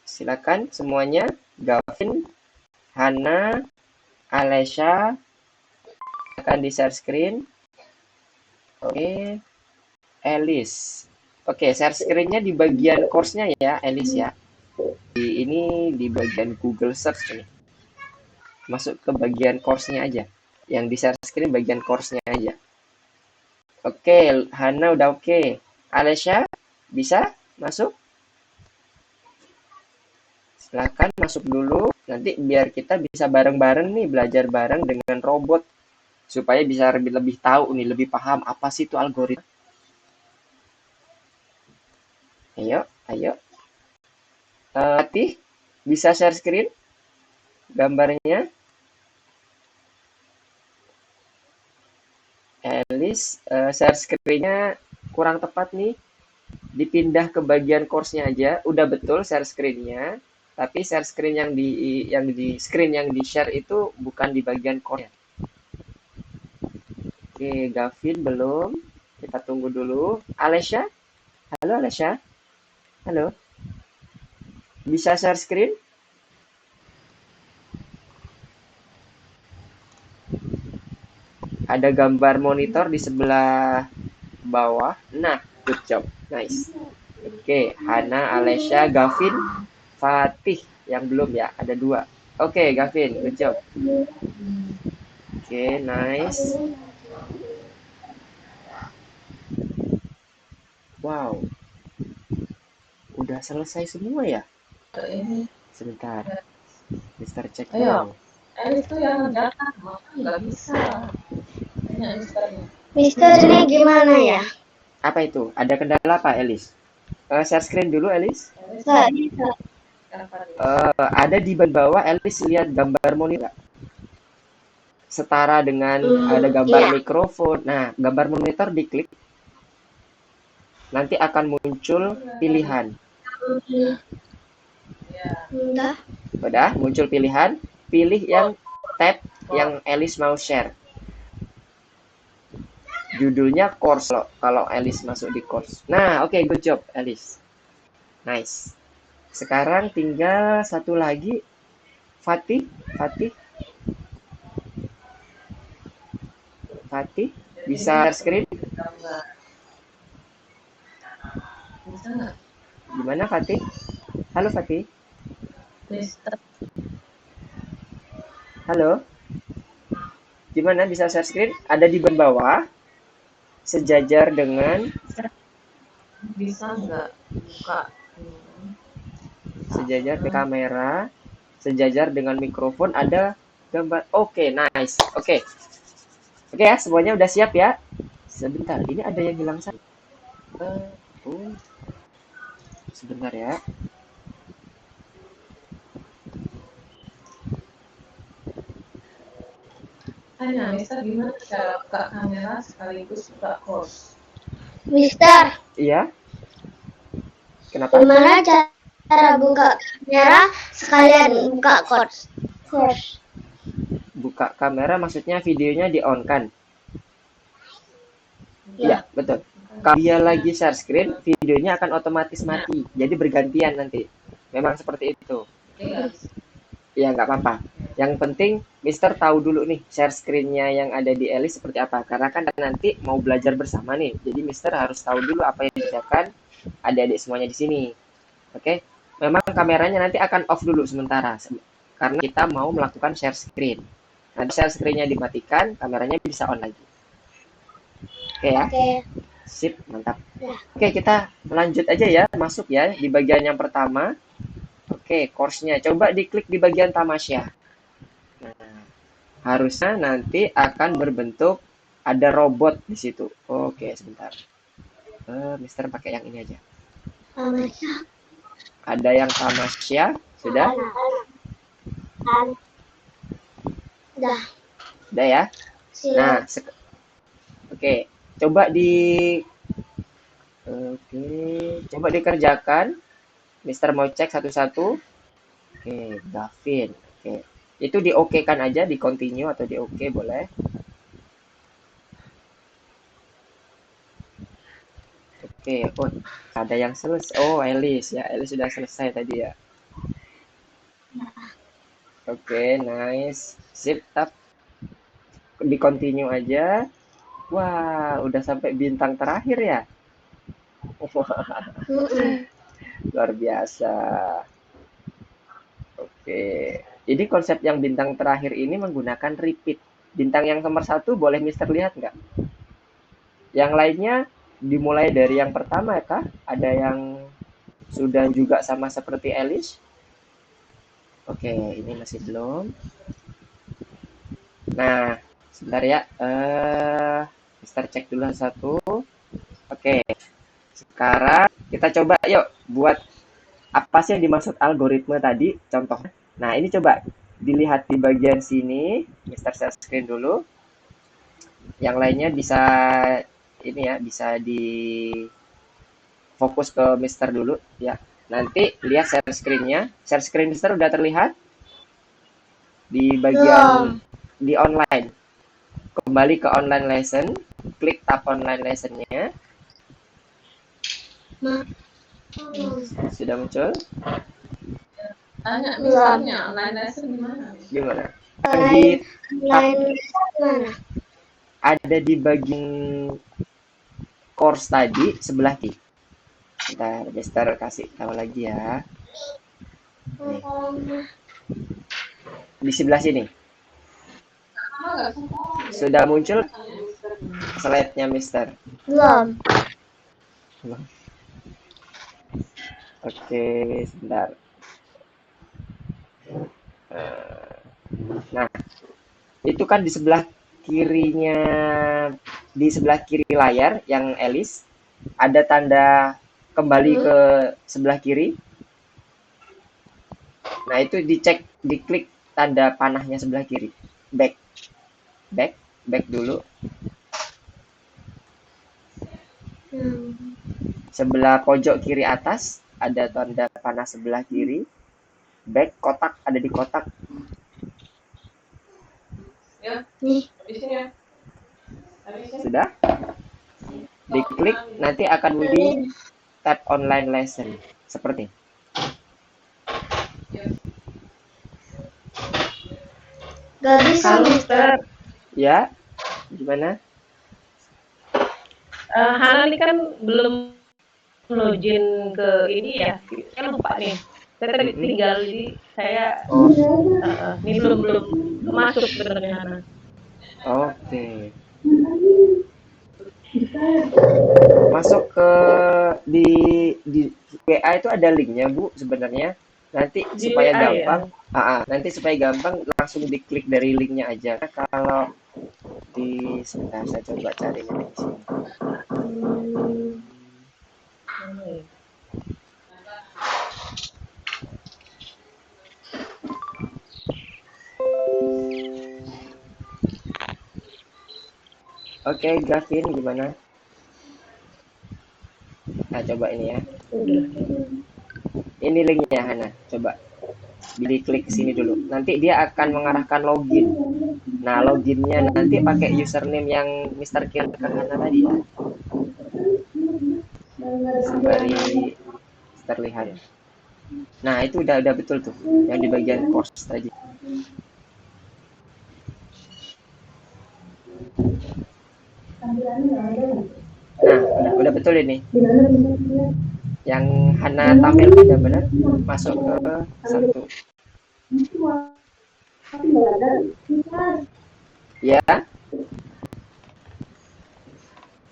Silakan semuanya. Gavin, Hana, Alesha, akan di-share screen. Oke, Alice. Oke, share screen-nya di bagian course-nya ya, Alice ya. Ini di bagian Google Search ini. Masuk ke bagian course-nya aja. Yang di share screen bagian course-nya aja. Oke, Hana udah oke. Alesha, bisa masuk? Silakan masuk dulu. Nanti biar kita bisa bareng-bareng nih belajar bareng dengan robot. Supaya bisa lebih tahu nih, lebih paham apa sih itu algoritma. Ayo, ayo. Latih, bisa share screen gambarnya. Alice, share screen-nya kurang tepat nih. dipindah ke bagian course-nya aja. Udah betul share screen-nya, tapi share screen yang di share itu bukan di bagian course-nya. Oke, Gavin belum. Kita tunggu dulu. Alesya? Halo Alesya? Halo? Bisa share screen? Ada gambar monitor di sebelah bawah. Nah, good job. Nice. Oke, Hana, Alesya, Gavin, Fatih. Yang belum ya, ada 2. Oke, Gavin, good job. Oke, nice. Wow. Udah selesai semua ya? Sebentar. Mister cek dulu. Itu yang data nggak bisa. Mister ini gimana ya? Apa itu? Ada kendala apa, Elis? Share screen dulu, Elis. Nggak bisa. Ada di bawah, Elis lihat gambar monitor nggak? Setara dengan ada gambar iya. mikrofon. Nah, gambar monitor diklik. Nanti akan muncul pilihan. Udah. Udah, muncul pilihan. Pilih yang tab yang Elis mau share. Judulnya course loh, kalau Elis masuk di course. Nah, oke, good job, Elis. Nice. Sekarang tinggal satu lagi. Fatih. Bisa share screen? Gimana, Fatih? Halo, Fatih. Halo. Gimana, bisa share screen? Ada di bawah. Sejajar dengan Bisa nggak buka? sejajar ke kamera, sejajar dengan mikrofon, ada gambar. Oke, nice. Oke ya, semuanya udah siap ya. Sebentar, ini ada yang hilang satu. Sebentar ya. Tanya, Mister gimana cara buka kamera sekaligus buka course? Mister, Iya. Kenapa? gimana cara buka kamera sekalian buka course? Buka kamera maksudnya videonya di on kan? Iya, betul. Kalau dia lagi share screen, videonya akan otomatis mati. Jadi bergantian nanti. Memang seperti itu. Iya, nggak apa-apa. Yang penting Mister tahu dulu nih share screen-nya yang ada di Elis seperti apa. Karena kan nanti mau belajar bersama nih. Jadi Mister harus tahu dulu apa yang dikerjakan adik-adik semuanya di sini. Oke? Memang kameranya nanti akan off dulu sementara. Karena kita mau melakukan share screen. Nanti share screen-nya dimatikan, kameranya bisa on lagi. Oke ya? Oke. Sip, mantap. Oke, kita lanjut aja ya. Masuk ya di bagian yang pertama. Oke, course-nya. Coba diklik di bagian tamasya. Nah, harusnya nanti akan berbentuk ada robot di situ. Oke, sebentar. Mister pakai yang ini aja. Ada yang tamasya, sudah? Udah. Udah ya? Nah, oke. Coba dikerjakan. Mister mau cek satu-satu. Oke, Gavin. Oke. Itu di oke kan aja, di continue atau di oke boleh. Oke, oh, ada yang selesai. Oh, Elis ya. Elis sudah selesai tadi ya. Oke, nice. Sip, tap. Di continue aja. Wah, udah sampai bintang terakhir ya. Luar biasa. Oke. Jadi konsep yang bintang terakhir ini menggunakan repeat. Bintang yang nomor 1 boleh Mister lihat nggak? Yang lainnya dimulai dari yang pertama kah? Ada yang sudah juga sama seperti Elis? Oke, ini masih belum. Nah, sebentar ya. Mister cek dulu satu. Oke. Sekarang kita coba yuk buat apa sih yang dimaksud algoritma tadi? Contoh. Nah, ini coba dilihat di bagian sini. Mister share screen dulu. Yang lainnya bisa ini ya, bisa di fokus ke Mister dulu ya. Nanti lihat share screen-nya. Share screen Mister udah terlihat di bagian di online. Kembali ke online lesson, klik tab online lesson-nya. Sudah muncul? Tanya misalnya online lesson di mana? Gimana? Di Online mana? ada di bagian course tadi sebelah kiri. Bentar, Mister kasih tahu lagi ya. Nih, di sebelah sini. Sudah muncul slide-nya Mister. Belum. Oke, sebentar. Nah, itu kan di sebelah kirinya, di sebelah kiri layar yang Elis, ada tanda kembali ke sebelah kiri. Nah, itu dicek, diklik tanda panahnya sebelah kiri. Back dulu. Sebelah pojok kiri atas ada tanda panah sebelah kiri. Back kotak ada di kotak. Ya, Nih. habisin ya. Habisin. Sudah? Diklik nanti akan muncul tab online lesson seperti. Gak bisa, Mister. Ya, gimana? Hana ini kan belum login ke ini ya, saya lupa nih. Saya tadi tinggal di saya, ini belum masuk sebenarnya Hana. Oke. Masuk ke di WA itu ada linknya Bu sebenarnya. Nanti Di supaya WA gampang, nanti supaya gampang langsung diklik dari linknya aja. Kalau di sebentar saya coba cari di sini. Oke, Gavin gimana? Nah, coba ini ya. Ini linknya Hana, coba diklik sini dulu. Nanti dia akan mengarahkan login. Nah, loginnya nanti pakai username yang Mister kirimkan Hana tadi ya. Sembari terlihat. Nah, itu udah betul tuh, yang di bagian course tadi. Nah, udah betul ini. Yang Hana tampil udah benar, masuk ke 1. Ya.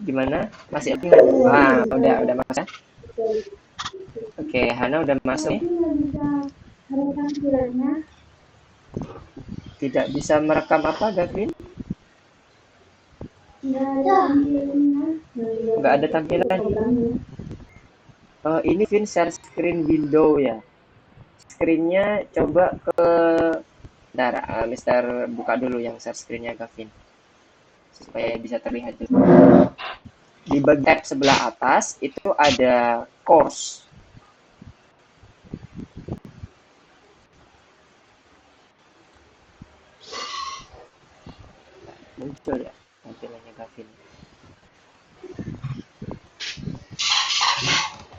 Gimana? Masih ingat? Udah masuk ya? Oke, Hana udah masuk nih. Tidak bisa merekam apa, Gavin? Nggak ada tampilan. Ini Vin share screen window ya. Screen-nya coba ke bentar, Mister buka dulu yang share screen-nya Gavin. Supaya bisa terlihat juga. Di bagian tab sebelah atas itu ada course. Muncul ya tampilannya Gavin.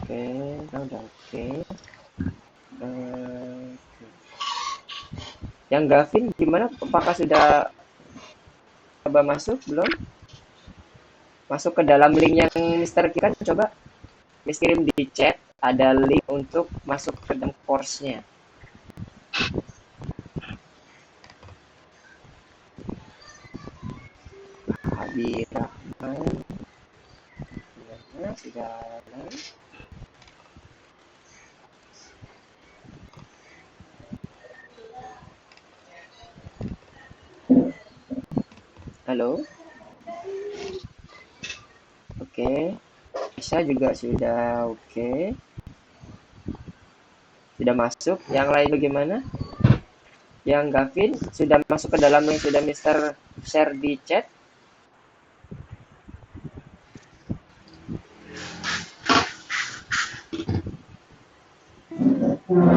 Oke, udah oke. Yang Gavin gimana? Apakah sudah coba masuk belum? Masuk ke dalam link yang Mister kirim, coba. Mister kirim di chat, ada link untuk masuk ke dalam course-nya. Habib Rahman. Gimana? Sudah ada? Halo? Oke. Bisa juga sudah oke. Sudah masuk. Yang lain bagaimana? Yang Gavin sudah masuk ke dalam yang sudah Mister share di chat? Oke,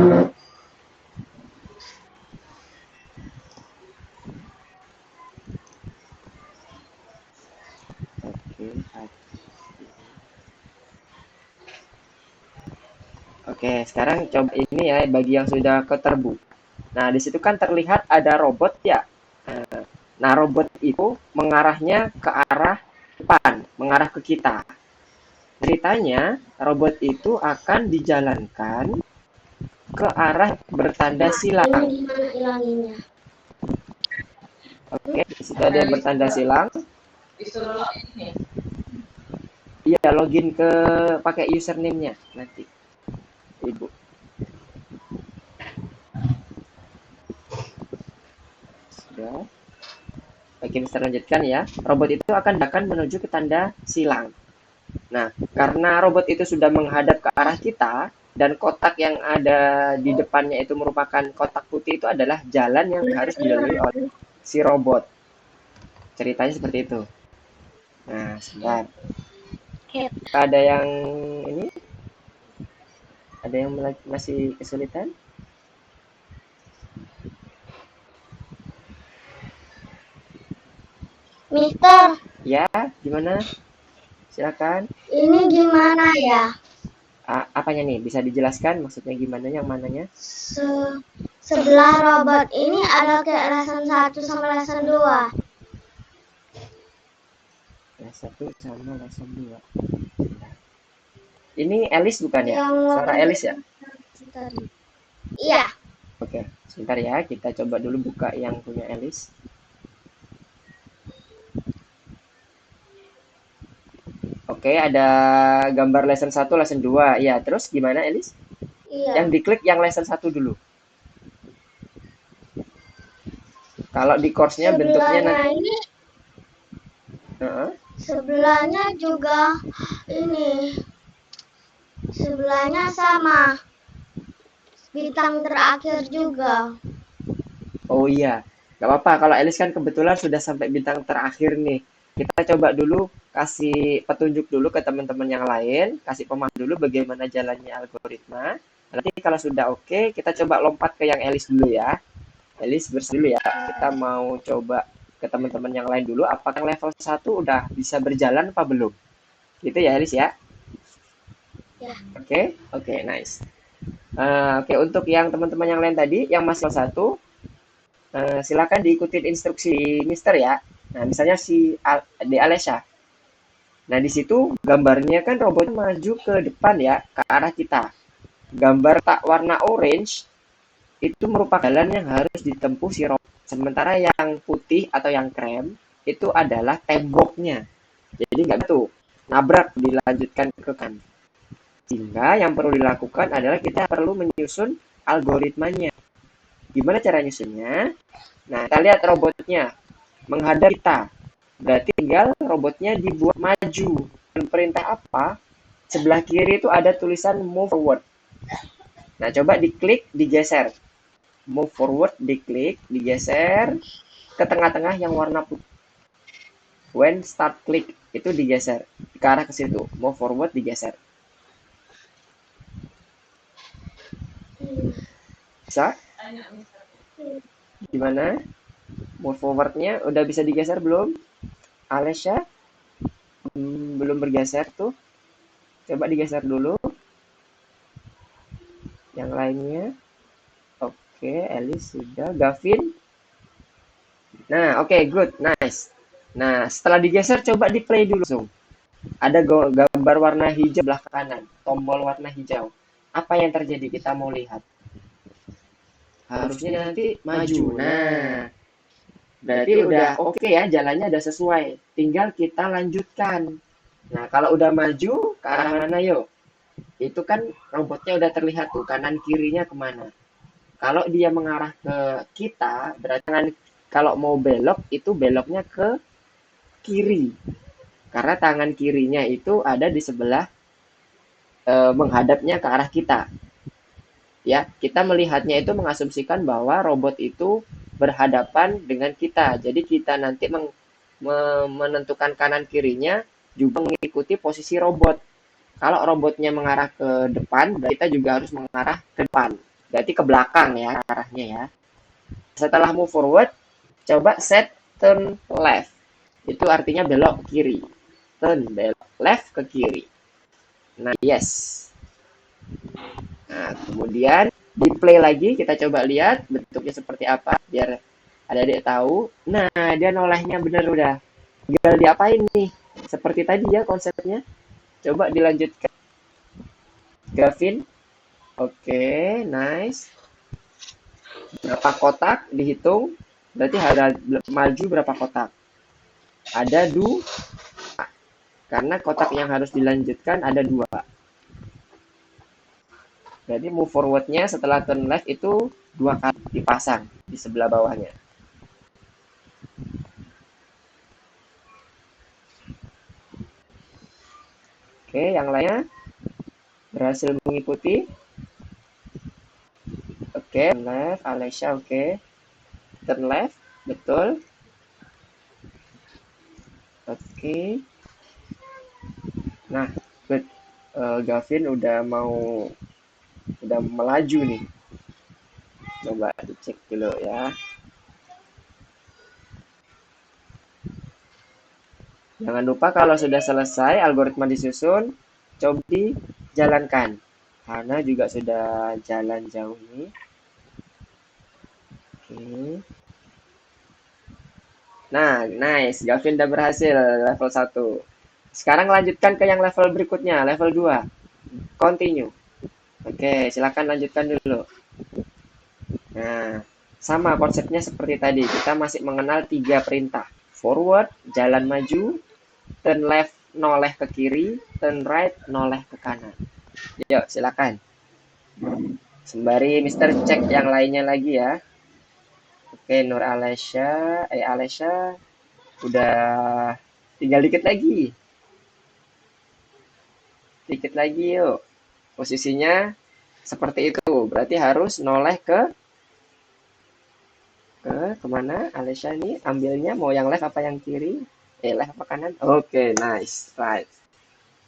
oke, sekarang coba ini ya bagi yang sudah keterbu. Nah, di situ kan terlihat ada robot ya. Nah, robot itu mengarahnya ke arah depan, mengarah ke kita. Ceritanya, robot itu akan dijalankan ke arah bertanda Ini silang. gimana ilanginnya? Oke, di situ ada yang bertanda silang. Disuruh login nih. Iya, login ke pakai username-nya nanti. Ibu. Sudah. Oke, bisa lanjutkan ya. Robot itu akan menuju ke tanda silang. Nah, karena robot itu sudah menghadap ke arah kita, dan kotak yang ada di depannya itu merupakan kotak putih, itu adalah jalan yang harus dilalui oleh si robot. Ceritanya seperti itu. Nah, sebentar. Ada yang ini? Ada yang masih kesulitan? Mister, Ya, gimana? Silakan. ini gimana ya? Apanya nih? Bisa dijelaskan maksudnya gimana, yang mananya? Sebelah robot ini ada kayak lesson 1 sama lesson 2. Lesson 1 sama lesson 2. Ini Alice bukan ya? Yang Suara Alice ya? Iya. Oke, sebentar ya. Kita coba dulu buka yang punya Alice. Oke, ada gambar lesson 1, lesson 2. Ya, terus gimana Alice? Iya. Yang diklik yang lesson 1 dulu. Kalau di course-nya bentuknya nanti... Ini sebelahnya juga ini. Sebelahnya sama. Bintang terakhir juga. Oh iya, nggak apa-apa. Kalau Alice kan kebetulan sudah sampai bintang terakhir nih. Kita coba dulu kasih petunjuk dulu ke teman-teman yang lain, kasih pemahaman dulu bagaimana jalannya algoritma. Nanti kalau sudah oke, kita coba lompat ke yang Alice dulu ya. Alice bersih dulu ya. Kita mau coba ke teman-teman yang lain dulu. Apakah level 1 udah bisa berjalan apa belum? Gitu ya Alice ya. Ya. Oke, nice. Oke, untuk yang teman-teman yang lain tadi, yang masih level 1, silakan diikutin instruksi Mister ya. Nah, misalnya di Alesha. Nah, di situ gambarnya kan robot maju ke depan ya, ke arah kita. Gambar tak warna orange itu merupakan jalan yang harus ditempuh si robot. Sementara yang putih atau yang krem itu adalah temboknya. Jadi nggak tuh nabrak, dilanjutkan ke kanan. Sehingga yang perlu dilakukan adalah kita perlu menyusun algoritmanya. Gimana cara nyusunnya? Nah, kita lihat robotnya menghadap kita. Berarti tinggal robotnya dibuat maju. Dan perintah apa? Sebelah kiri itu ada tulisan move forward. Nah, coba diklik, digeser. Move forward, diklik, digeser ke tengah-tengah yang warna putih. When start click, itu digeser ke arah ke situ. Move forward, digeser. Bisa? Gimana? Move forward-nya udah bisa digeser belum? Alesha? Belum bergeser tuh. Coba digeser dulu. Yang lainnya. Oke, Alice sudah. Gavin? Nah, oke, good. Nice. Nah, setelah digeser, coba di play dulu langsung. Ada gambar warna hijau belah kanan. Tombol warna hijau. Apa yang terjadi? Kita mau lihat. Harusnya nanti maju. Nah, berarti udah oke ya, jalannya udah sesuai. Tinggal kita lanjutkan. Nah, kalau udah maju, ke arah mana yuk? Itu kan robotnya udah terlihat tuh, kanan kirinya kemana. Kalau dia mengarah ke kita, berarti kalau mau belok, itu beloknya ke kiri. Karena tangan kirinya itu ada di sebelah menghadapnya ke arah kita. Ya, kita melihatnya itu mengasumsikan bahwa robot itu berhadapan dengan kita. Jadi kita nanti menentukan kanan kirinya juga mengikuti posisi robot. Kalau robotnya mengarah ke depan, berarti kita juga harus mengarah ke depan. Berarti ke belakang ya arahnya ya. Setelah move forward, coba set turn left. Itu artinya belok kiri. Turn belok left ke kiri. Nah, yes. Nah, kemudian di play lagi kita coba lihat bentuknya seperti apa biar adik-adik tahu. Nah, dia nolehnya bener udah. Tinggal diapain nih? Seperti tadi ya konsepnya. Coba dilanjutkan. Gavin. Oke, nice. Berapa kotak dihitung? Berarti ada maju berapa kotak? Ada dua. Karena kotak yang harus dilanjutkan ada dua. Jadi move forwardnya setelah turn left itu dua kali dipasang di sebelah bawahnya. Oke, yang lainnya berhasil mengikuti. Oke, turn left, Alessia oke. Turn left, betul. Oke. Nah, good. Gavin udah melaju nih. Coba dicek dulu ya. Jangan lupa kalau sudah selesai algoritma disusun, coba dijalankan. Hana juga sudah jalan jauh nih. Oke. Nah, nice. Gavin udah berhasil level 1. Sekarang lanjutkan ke yang level berikutnya, level 2. Continue. Oke, silakan lanjutkan dulu. Nah, sama konsepnya seperti tadi. Kita masih mengenal 3 perintah. Forward, jalan maju. Turn left, noleh ke kiri. Turn right, noleh ke kanan. Yuk, silakan. Sembari Mister cek yang lainnya lagi ya. Oke, Nur Alessia udah tinggal dikit lagi. Dikit lagi yuk. Posisinya seperti itu. Berarti harus noleh ke kemana Alessia ini ambilnya mau yang left apa yang kiri? Left apa kanan? Oke, nice. Right.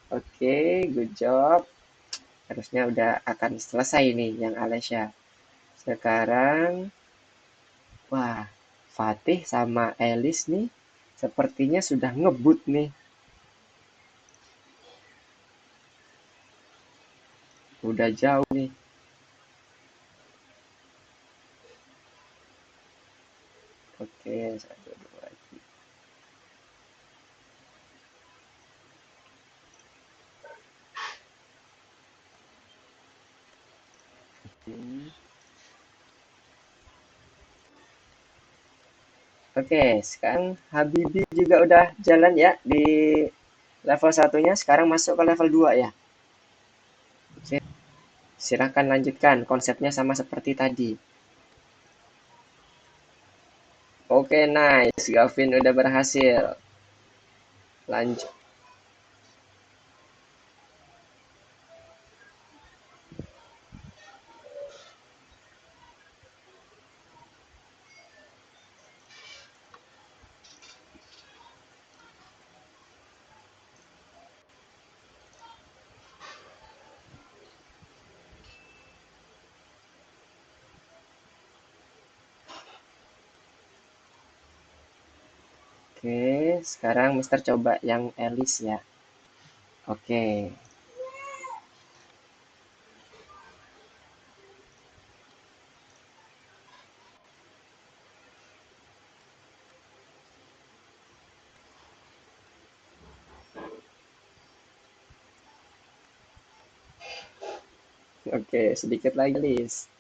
Oke, good job. Harusnya udah akan selesai nih yang Alessia. Sekarang, wah, Fatih sama Elis nih sepertinya sudah ngebut nih. Udah jauh nih. Oke, satu, dua, tiga. Oke, sekarang Habibi juga udah jalan ya di level satunya. Sekarang masuk ke level 2 ya. Oke, silakan lanjutkan. Konsepnya sama seperti tadi. Oke, nice. Gavin udah berhasil. Lanjut. Oke, sekarang Mister coba yang Elis ya. Oke. Oke, sedikit lagi, Lis.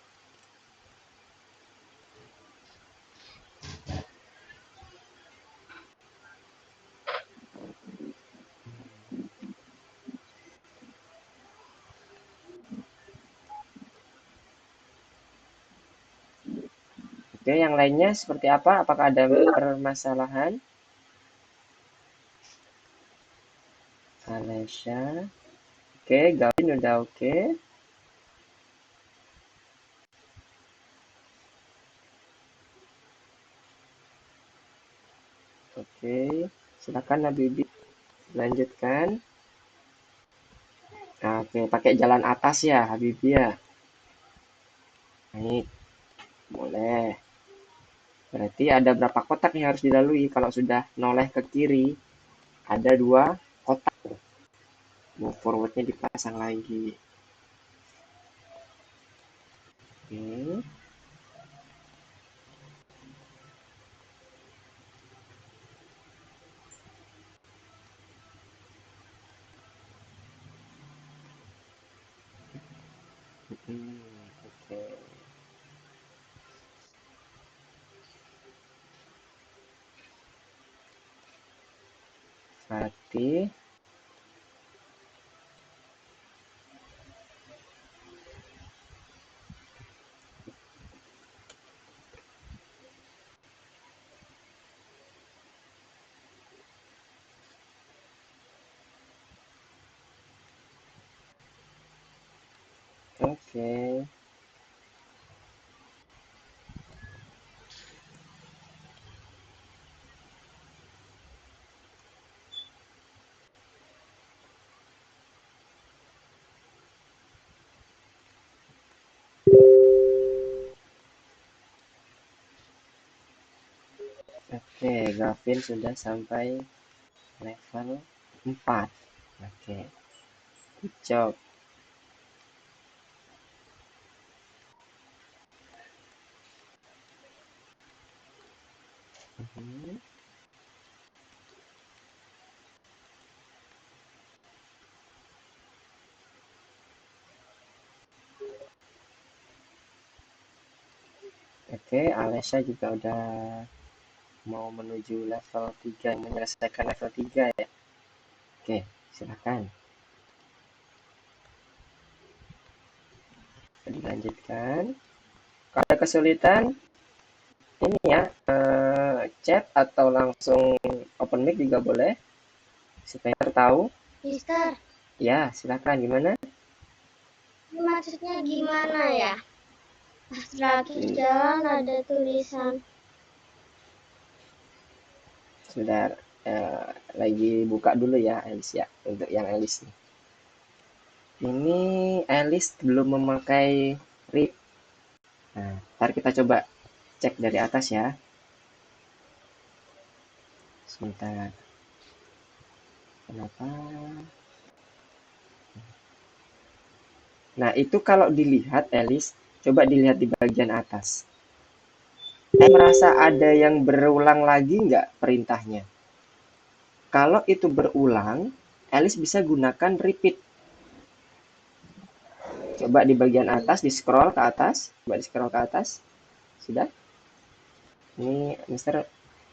Oke, yang lainnya seperti apa? Apakah ada permasalahan? Alessia. Oke, Gavin udah oke. Oke, silakan Nabibi lanjutkan. Oke, pakai jalan atas ya, Habibie ya. Baik, boleh. Berarti ada berapa kotak yang harus dilalui kalau sudah noleh ke kiri? Ada 2 kotak. Move forward-nya dipasang lagi. Oke. Oke. Berarti oke. Oke, Gavin sudah sampai level 4. Oke, good job. Mhm. Oke, Alessia juga udah mau menuju level 3, menyelesaikan level 3 ya. Oke, silakan. Dilanjutkan. Kalau ada kesulitan, ini ya, chat atau langsung open mic juga boleh, supaya tahu. Mister, Ya, silakan. Gimana? ini maksudnya gimana ya? Pas lagi jalan ada tulisan. Sebentar, lagi buka dulu ya, Elis ya, untuk yang Elis nih. Ini Elis belum memakai RIP. Nah, ntar kita coba cek dari atas ya. Sebentar. Kenapa? Nah, itu kalau dilihat, Elis, coba dilihat di bagian atas. Merasa ada yang berulang lagi nggak perintahnya? Kalau itu berulang, Elis bisa gunakan repeat. Coba di bagian atas, di scroll ke atas. Coba di scroll ke atas. Sudah? Ini Mister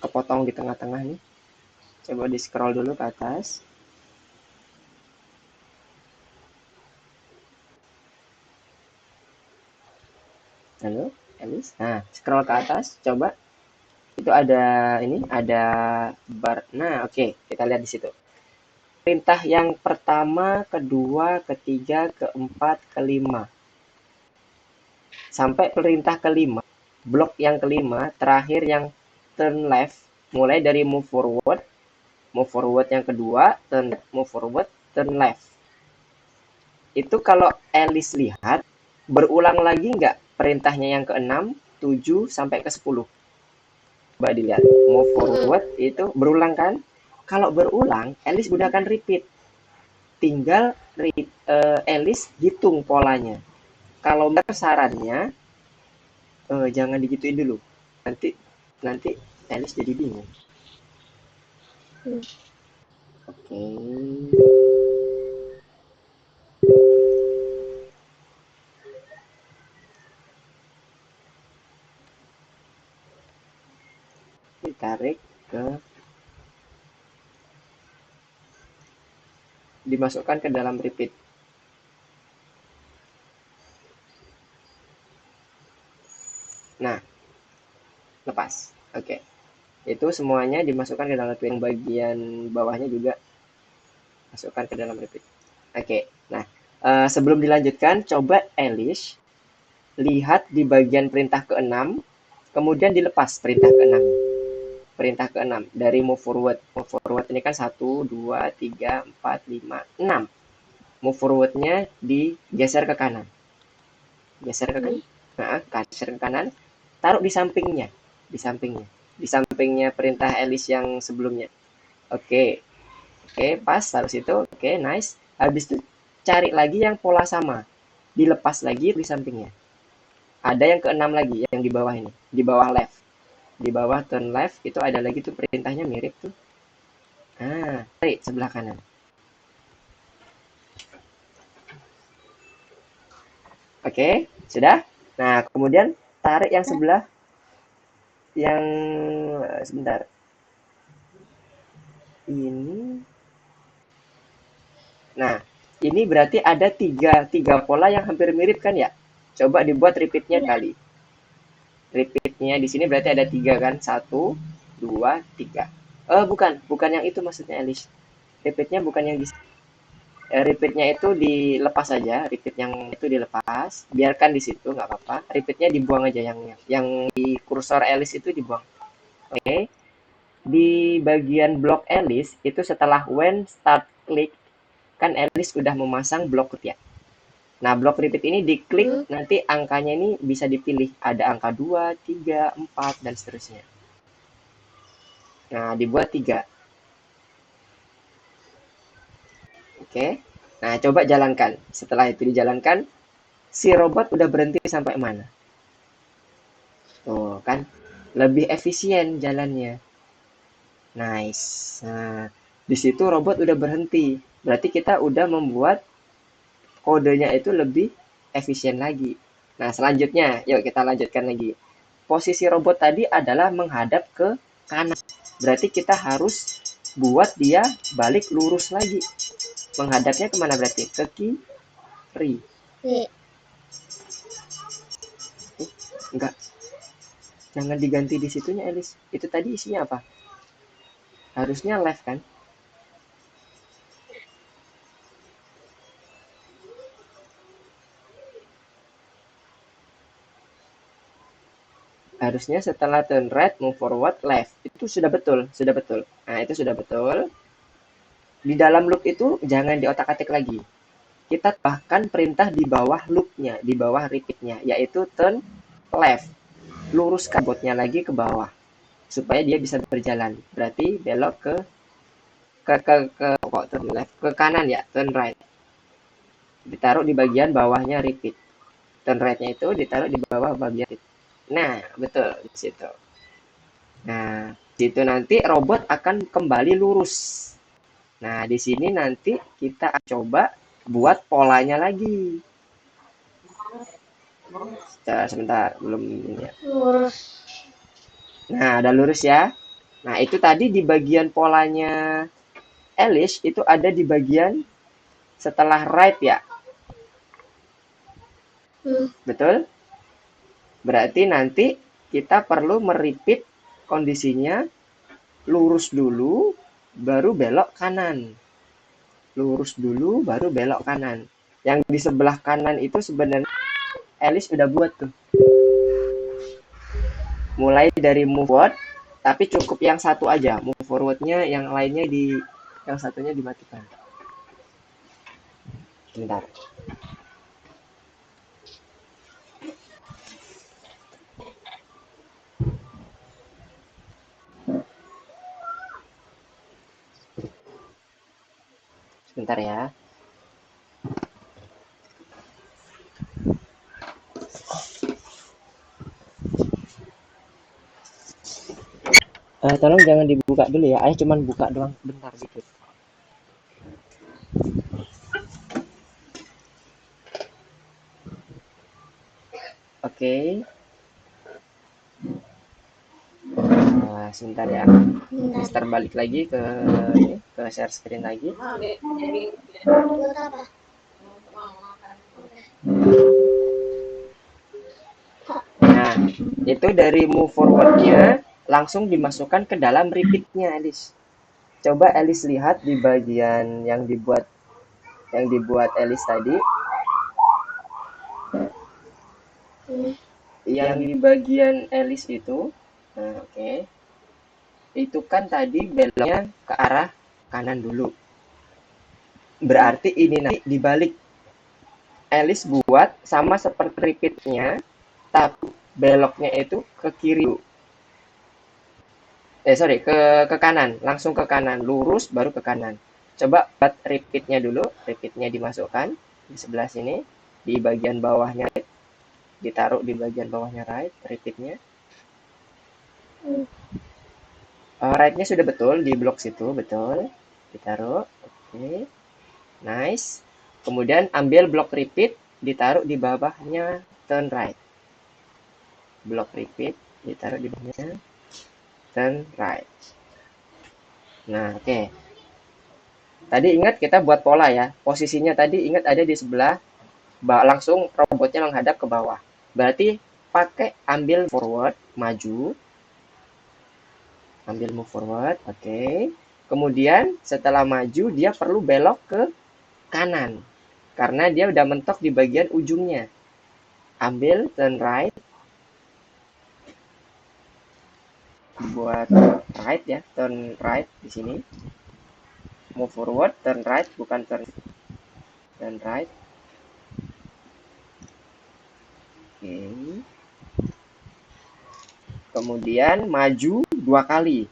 kepotong di tengah-tengah nih. Coba di scroll dulu ke atas. Halo, Elis. Nah, scroll ke atas, coba. Itu ada ini, ada bar. Nah, oke, kita lihat di situ. Perintah yang pertama, kedua, ketiga, keempat, kelima. Sampai perintah kelima, blok yang kelima, terakhir yang turn left, mulai dari move forward yang kedua, move forward, turn left. Itu kalau Elis lihat, berulang lagi nggak perintahnya yang ke-6, 7, sampai ke-10? Coba dilihat. Move forward itu berulang kan? Kalau berulang, Elis gunakan repeat. Tinggal Elis hitung polanya. Kalau sarannya, jangan digituin dulu. Nanti Elis jadi bingung. Oke. Ditarik ke, dimasukkan ke dalam repeat. Nah, lepas. Oke. Itu semuanya dimasukkan ke dalam yang bagian bawahnya juga masukkan ke dalam repeat. Oke. Nah, sebelum dilanjutkan, coba Elis lihat di bagian perintah ke-6, kemudian dilepas perintah ke-6. Perintah ke-6 dari move forward. Move forward ini kan 1, 2, 3, 4, 5, 6. move forward-nya digeser ke kanan. Geser ke kanan. Nah, geser ke kanan. Taruh di sampingnya. Di sampingnya. Di sampingnya perintah Alice yang sebelumnya. Oke. Oke, pas. Taruh situ. Oke, nice. Habis itu cari lagi yang pola sama. Dilepas lagi di sampingnya. Ada yang keenam lagi, yang di bawah ini. Di bawah left. Di bawah turn left, itu ada lagi tuh perintahnya mirip tuh. Nah, tarik sebelah kanan. Oke, sudah. Nah, kemudian tarik yang sebelah yang sebentar. Ini. Nah, ini berarti ada tiga pola yang hampir mirip kan ya? Coba dibuat repeatnya kali. Repeatnya di sini berarti ada 3 kan? 1, 2, 3. Bukan yang itu maksudnya Alice. Repeatnya bukan yang di repeatnya itu dilepas saja, repeat yang itu dilepas, biarkan di situ nggak apa-apa. Repeatnya dibuang aja yang di kursor Alice itu dibuang. Oke. Di bagian blok Alice itu setelah when start click kan Alice udah memasang blok ya. Nah, blok repeat ini diklik, nanti angkanya ini bisa dipilih. Ada angka 2, 3, 4, dan seterusnya. Nah, dibuat 3. Oke. Nah, coba jalankan. Setelah itu dijalankan, si robot udah berhenti sampai mana? Tuh, kan? Lebih efisien jalannya. Nice. Nah, di situ robot udah berhenti. Berarti kita udah membuat kodenya itu lebih efisien lagi. Nah, selanjutnya, yuk kita lanjutkan lagi. Posisi robot tadi adalah menghadap ke kanan. Berarti kita harus buat dia balik lurus lagi. Menghadapnya kemana berarti? Ke kiri. Enggak. Jangan diganti di situnya, Alice. Itu tadi isinya apa? Harusnya left kan? Harusnya setelah turn right, move forward, left. Itu sudah betul, sudah betul. Nah, itu sudah betul. Di dalam loop itu jangan diotak-atik lagi. Kita bahkan perintah di bawah loopnya, di bawah repeatnya, yaitu turn left. Luruskan botnya lagi ke bawah supaya dia bisa berjalan. Berarti belok ke turn left, ke kanan ya, turn right. Ditaruh di bagian bawahnya repeat. Turn right-nya itu ditaruh di bawah bagian repeat. Nah, betul di situ. Nah, situ nanti robot akan kembali lurus. Nah, di sini nanti kita coba buat polanya lagi. Sebentar, belum ini ya. Nah, udah lurus ya. Nah, itu tadi di bagian polanya Alice itu ada di bagian setelah right ya. Betul? Berarti nanti kita perlu merepeat kondisinya lurus dulu, baru belok kanan. Lurus dulu, baru belok kanan. Yang di sebelah kanan itu sebenarnya Alice udah buat tuh. Mulai dari move forward, tapi cukup yang satu aja. Move forward-nya, yang lainnya yang satunya dimatikan. Bentar. Sebentar ya. Tolong jangan dibuka dulu ya. Ayah cuman buka doang bentar gitu. Oke. Nah, sebentar ya. Start balik lagi ke share screen lagi. Nah, itu dari move forward-nya langsung dimasukkan ke dalam repeat-nya, Alice. Coba Alice lihat di bagian yang dibuat Alice tadi. Yang di bagian Alice itu, nah, oke. Itu kan tadi beloknya ke arah kanan dulu. Berarti ini nanti dibalik. Alice buat sama seperti repeatnya, tapi beloknya itu ke kiri. Sorry, ke kanan. Langsung ke kanan. Lurus baru ke kanan. Coba buat repeatnya dulu. Repeatnya dimasukkan di sebelah sini. Di bagian bawahnya. Ditaruh di bagian bawahnya right. Repeatnya. Right-nya sudah betul. Di blok situ. Betul. Ditaruh. Oke. Nice. Kemudian ambil blok repeat, ditaruh di bawahnya turn right. Blok repeat, ditaruh di bawahnya turn right. Nah, oke. Tadi ingat kita buat pola ya. Posisinya tadi ingat ada di sebelah, langsung robotnya menghadap ke bawah. Berarti pakai ambil forward, maju. Ambil move forward, oke. Kemudian setelah maju, dia perlu belok ke kanan. Karena dia udah mentok di bagian ujungnya. Ambil turn right. Buat right ya, turn right di sini. Move forward, turn right, bukan turn right. Oke. Kemudian maju 2 kali.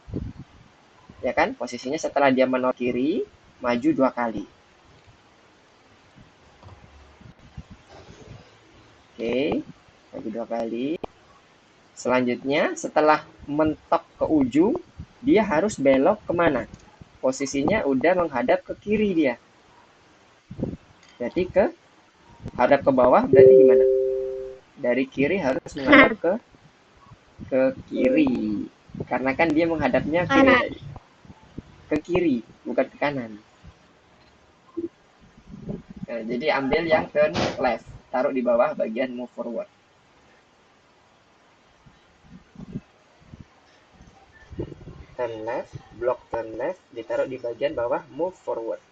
Ya kan? Posisinya setelah dia menoleh kiri, maju 2 kali. Oke, maju 2 kali. Selanjutnya, setelah mentok ke ujung, dia harus belok kemana? Posisinya udah menghadap ke kiri dia. Berarti hadap ke bawah, berarti gimana? Dari kiri harus menghadap ke kiri. Karena kan dia menghadapnya kiri tadi. Ke kiri, bukan ke kanan. Nah, jadi ambil yang turn left. Taruh di bawah bagian move forward. Turn left, block turn left, ditaruh di bagian bawah move forward.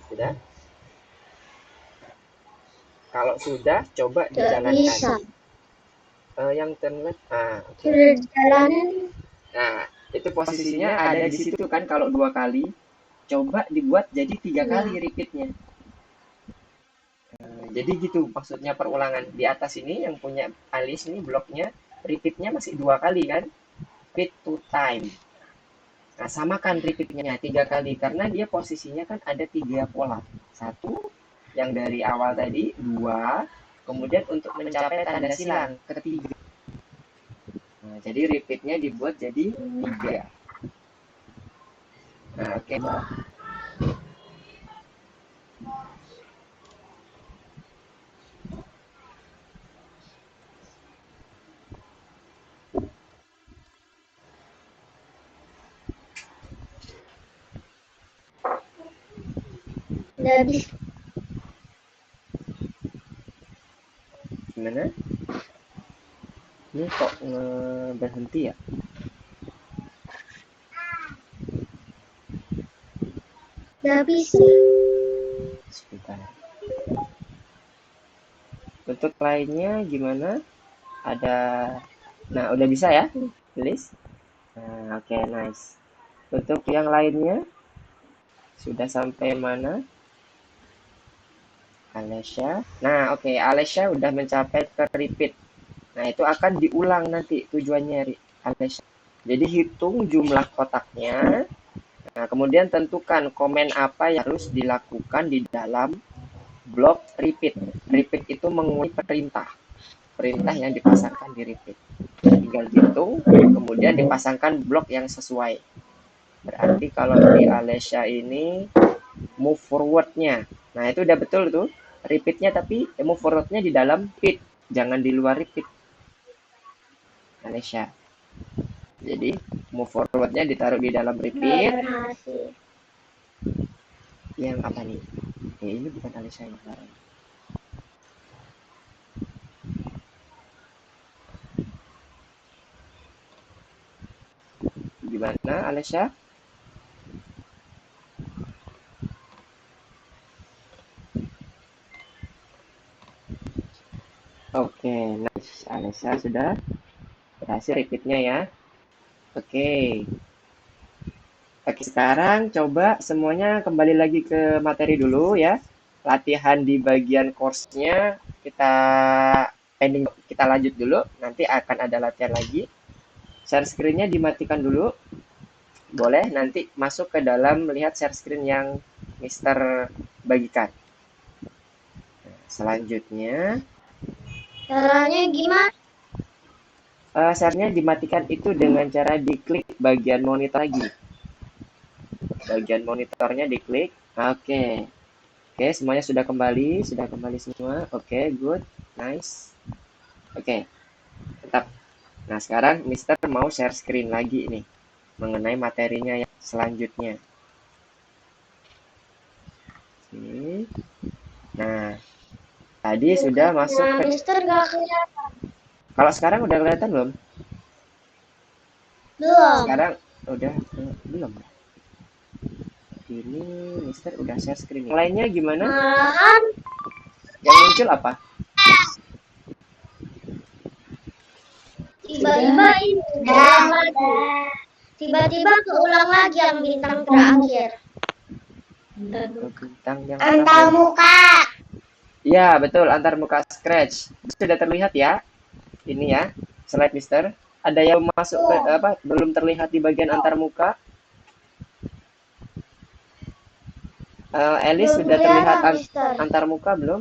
Sudah? Kalau sudah, coba dijalankan. Yang turn left, Sudah dijalanin. Nah, itu posisinya ada di situ kan kalau 2 kali. Coba dibuat jadi 3 kali repeatnya. Jadi gitu maksudnya perulangan. Di atas ini yang punya Alice ini bloknya, repeatnya masih 2 kali kan. Repeat 2 time. Nah, samakan repeatnya 3 kali. Karena dia posisinya kan ada 3 pola. 1, yang dari awal tadi. 2, kemudian untuk mencapai tanda silang. Ketiga. Nah, jadi repeatnya dibuat jadi 3. Nah, oke. Udah bisa. Gimana? Ini kok berhenti ya? Udah bisa. Sebentar. Untuk lainnya gimana? Nah, udah bisa ya? Tulis. Nah, oke, nice. Untuk yang lainnya sudah sampai mana? Alessia. Nah, oke, Alessia udah mencapai ke repeat. Nah, itu akan diulang nanti tujuannya, Alessia. Jadi hitung jumlah kotaknya. Nah, kemudian tentukan komen apa yang harus dilakukan di dalam blok repeat. Repeat itu mengulangi perintah yang dipasangkan di repeat. Tinggal hitung, kemudian dipasangkan blok yang sesuai. Berarti kalau di Alessia ini move forward-nya. Nah, itu udah betul tuh. Repeat-nya tapi move forward-nya di dalam repeat, jangan di luar repeat. Alessia. Jadi move forward-nya ditaruh di dalam repeat. Yang apa nih? Ini bukan Alessia yang kemarin. Gimana Alessia? Oke, nice. Alessia sudah Berhasil repeatnya ya. Oke. Oke, sekarang coba semuanya kembali lagi ke materi dulu ya. Latihan di bagian course-nya kita pending, kita lanjut dulu. Nanti akan ada latihan lagi. Share screen-nya dimatikan dulu. Boleh nanti masuk ke dalam melihat share screen yang Mister bagikan. Nah, selanjutnya, Caranya gimana? share-nya dimatikan itu dengan cara diklik bagian monitor lagi. Bagian monitornya diklik. Oke. Oke, semuanya sudah kembali semua. Oke, good, nice. Oke, tetap. Nah, sekarang Mister mau share screen lagi nih mengenai materinya yang selanjutnya. Oke. Nah, tadi sudah masuk Nah, ke. Mister nggak kelihatan. Kalau sekarang udah kelihatan belum? Belum. Sekarang udah belum. Ini Mister udah share screen. Yang lainnya gimana? Malahan Yang muncul apa? tiba-tiba ini keulang lagi. Tiba-tiba keulang lagi yang bintang terakhir. Bintang yang Antar terakhir. muka. Ya, betul, antar muka scratch. Sudah terlihat ya? Ini ya, slide Mister. Ada yang masuk ke apa? Belum terlihat di bagian antar muka. Alice Belum sudah terlihat kelihatan, Mister. antar muka belum?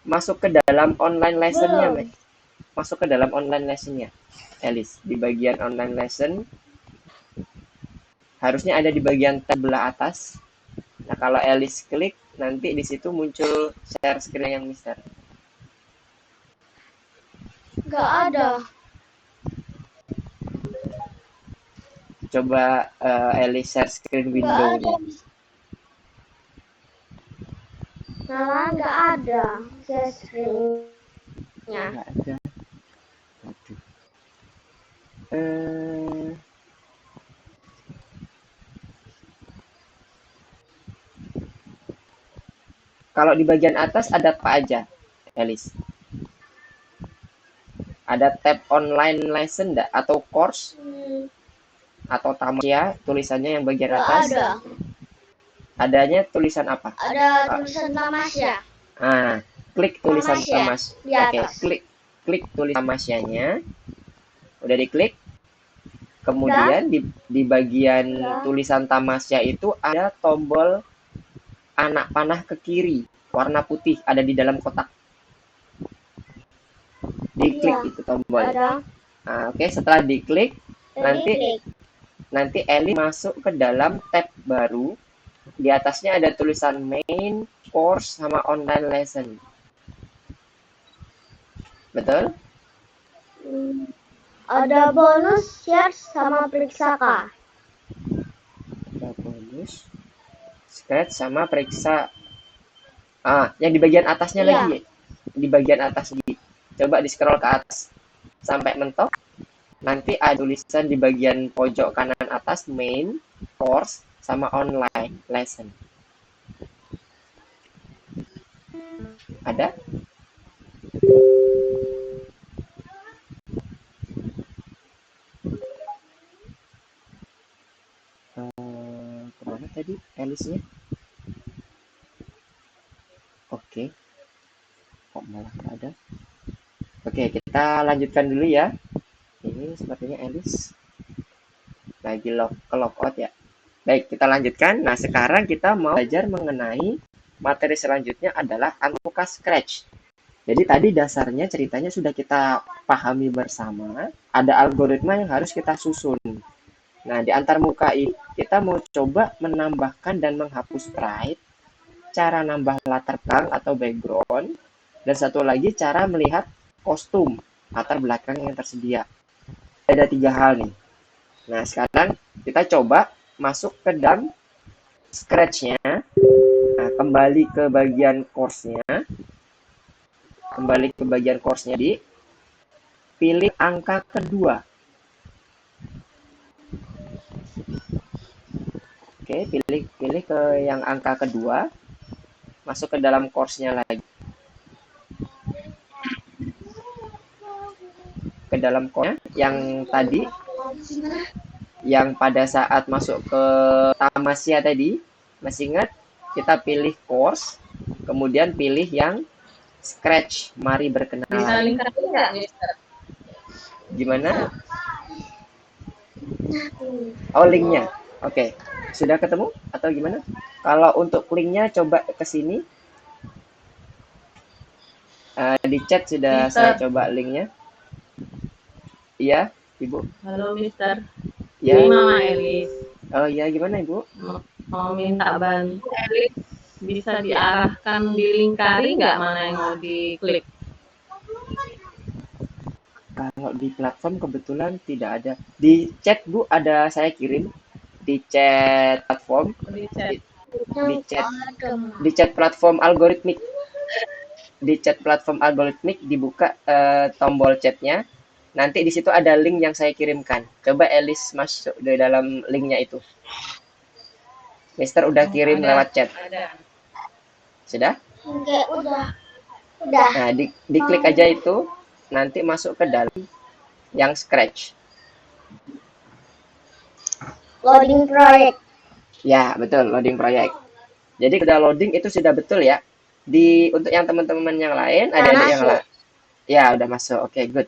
Masuk ke dalam online lessonnya, Belum. masuk ke dalam online lessonnya, Alice. Di bagian online lesson harusnya ada di bagian tab belah atas. Nah, kalau Alice klik, nanti di situ muncul share screen yang Mister. Nggak ada. Coba Alice share screen Nggak ada. window-nya. Malahan nggak ada share screen-nya. Nggak ada. Waduh. Kalau di bagian atas ada apa aja, Alice? Ada tab online lesson enggak? Atau course? Atau tamasya tulisannya yang bagian Nggak atas? ada. Adanya tulisan apa? Ada tulisan tamasya. Nah, klik tulisan Tamasya tamas. di Oke, atas. klik tulisan tamasyanya. Udah diklik. Kemudian di bagian tulisan tamasya itu ada tombol anak panah ke kiri, warna putih, ada di dalam kotak. Diklik Iya, itu tombolnya. ada. Nah, oke, setelah diklik, Klik. nanti Eli masuk ke dalam tab baru. Di atasnya ada tulisan main, course, sama online lesson. Betul? Ada bonus, share, sama periksaka. Ada bonus, scratch, sama periksa. Yang di bagian atasnya Iya. lagi. Di bagian atas lagi. Coba di scroll ke atas sampai mentok. Nanti ada tulisan di bagian pojok kanan atas main, course, sama online lesson. Ada? Kemana tadi Alice-nya? Oke. Kok malah nggak ada? Oke, kita lanjutkan dulu ya. Ini sepertinya Alice lagi logout ya. Baik, kita lanjutkan. Nah, sekarang kita mau belajar mengenai materi selanjutnya adalah antarmuka scratch. Jadi tadi dasarnya ceritanya sudah kita pahami bersama. Ada algoritma yang harus kita susun. Nah, di antarmuka ini kita mau coba menambahkan dan menghapus sprite, cara nambah latar belakang atau background, dan satu lagi cara melihat kostum latar belakang yang tersedia. Ada 3 hal nih. Nah, sekarang kita coba masuk ke dalam scratch-nya. Nah, kembali ke bagian course-nya. Kembali ke bagian course-nya, pilih angka kedua. Oke, pilih ke yang angka kedua. Masuk ke dalam course-nya lagi. Ke ke dalam kodenya yang tadi, yang pada saat masuk ke Tamasya tadi, masih ingat? Kita pilih course, kemudian pilih yang Scratch. Mari Bisa berkenalan. lingkaran nggak, Mister? Gimana? Oh, linknya. Oke. Sudah ketemu atau gimana? Kalau untuk linknya coba ke sini. Di chat sudah Mister. saya coba linknya. Iya, Ibu. Halo, Mister. Ya. Ini Mama Elis. Oh iya, gimana Ibu? Mau minta bantu, Elis. Bisa diarahkan di lingkari nggak mana yang mau diklik? Kalau di platform kebetulan tidak ada. Di chat Bu ada saya kirim. Di chat platform. Di chat. Di chat platform algoritmik. Di chat platform algoritmik dibuka tombol chatnya. Nanti di situ ada link yang saya kirimkan. Coba Elis masuk di dalam linknya itu. Mister udah kirim Ada. lewat chat. Ada. Sudah? Oke, udah. Nah, diklik aja itu, nanti masuk ke dalam yang Scratch. Loading proyek. Ya, betul, loading proyek. Jadi udah loading itu sudah betul ya. Untuk yang teman-teman yang lain, adik-adik yang lain. Ya, udah masuk. Oke, good.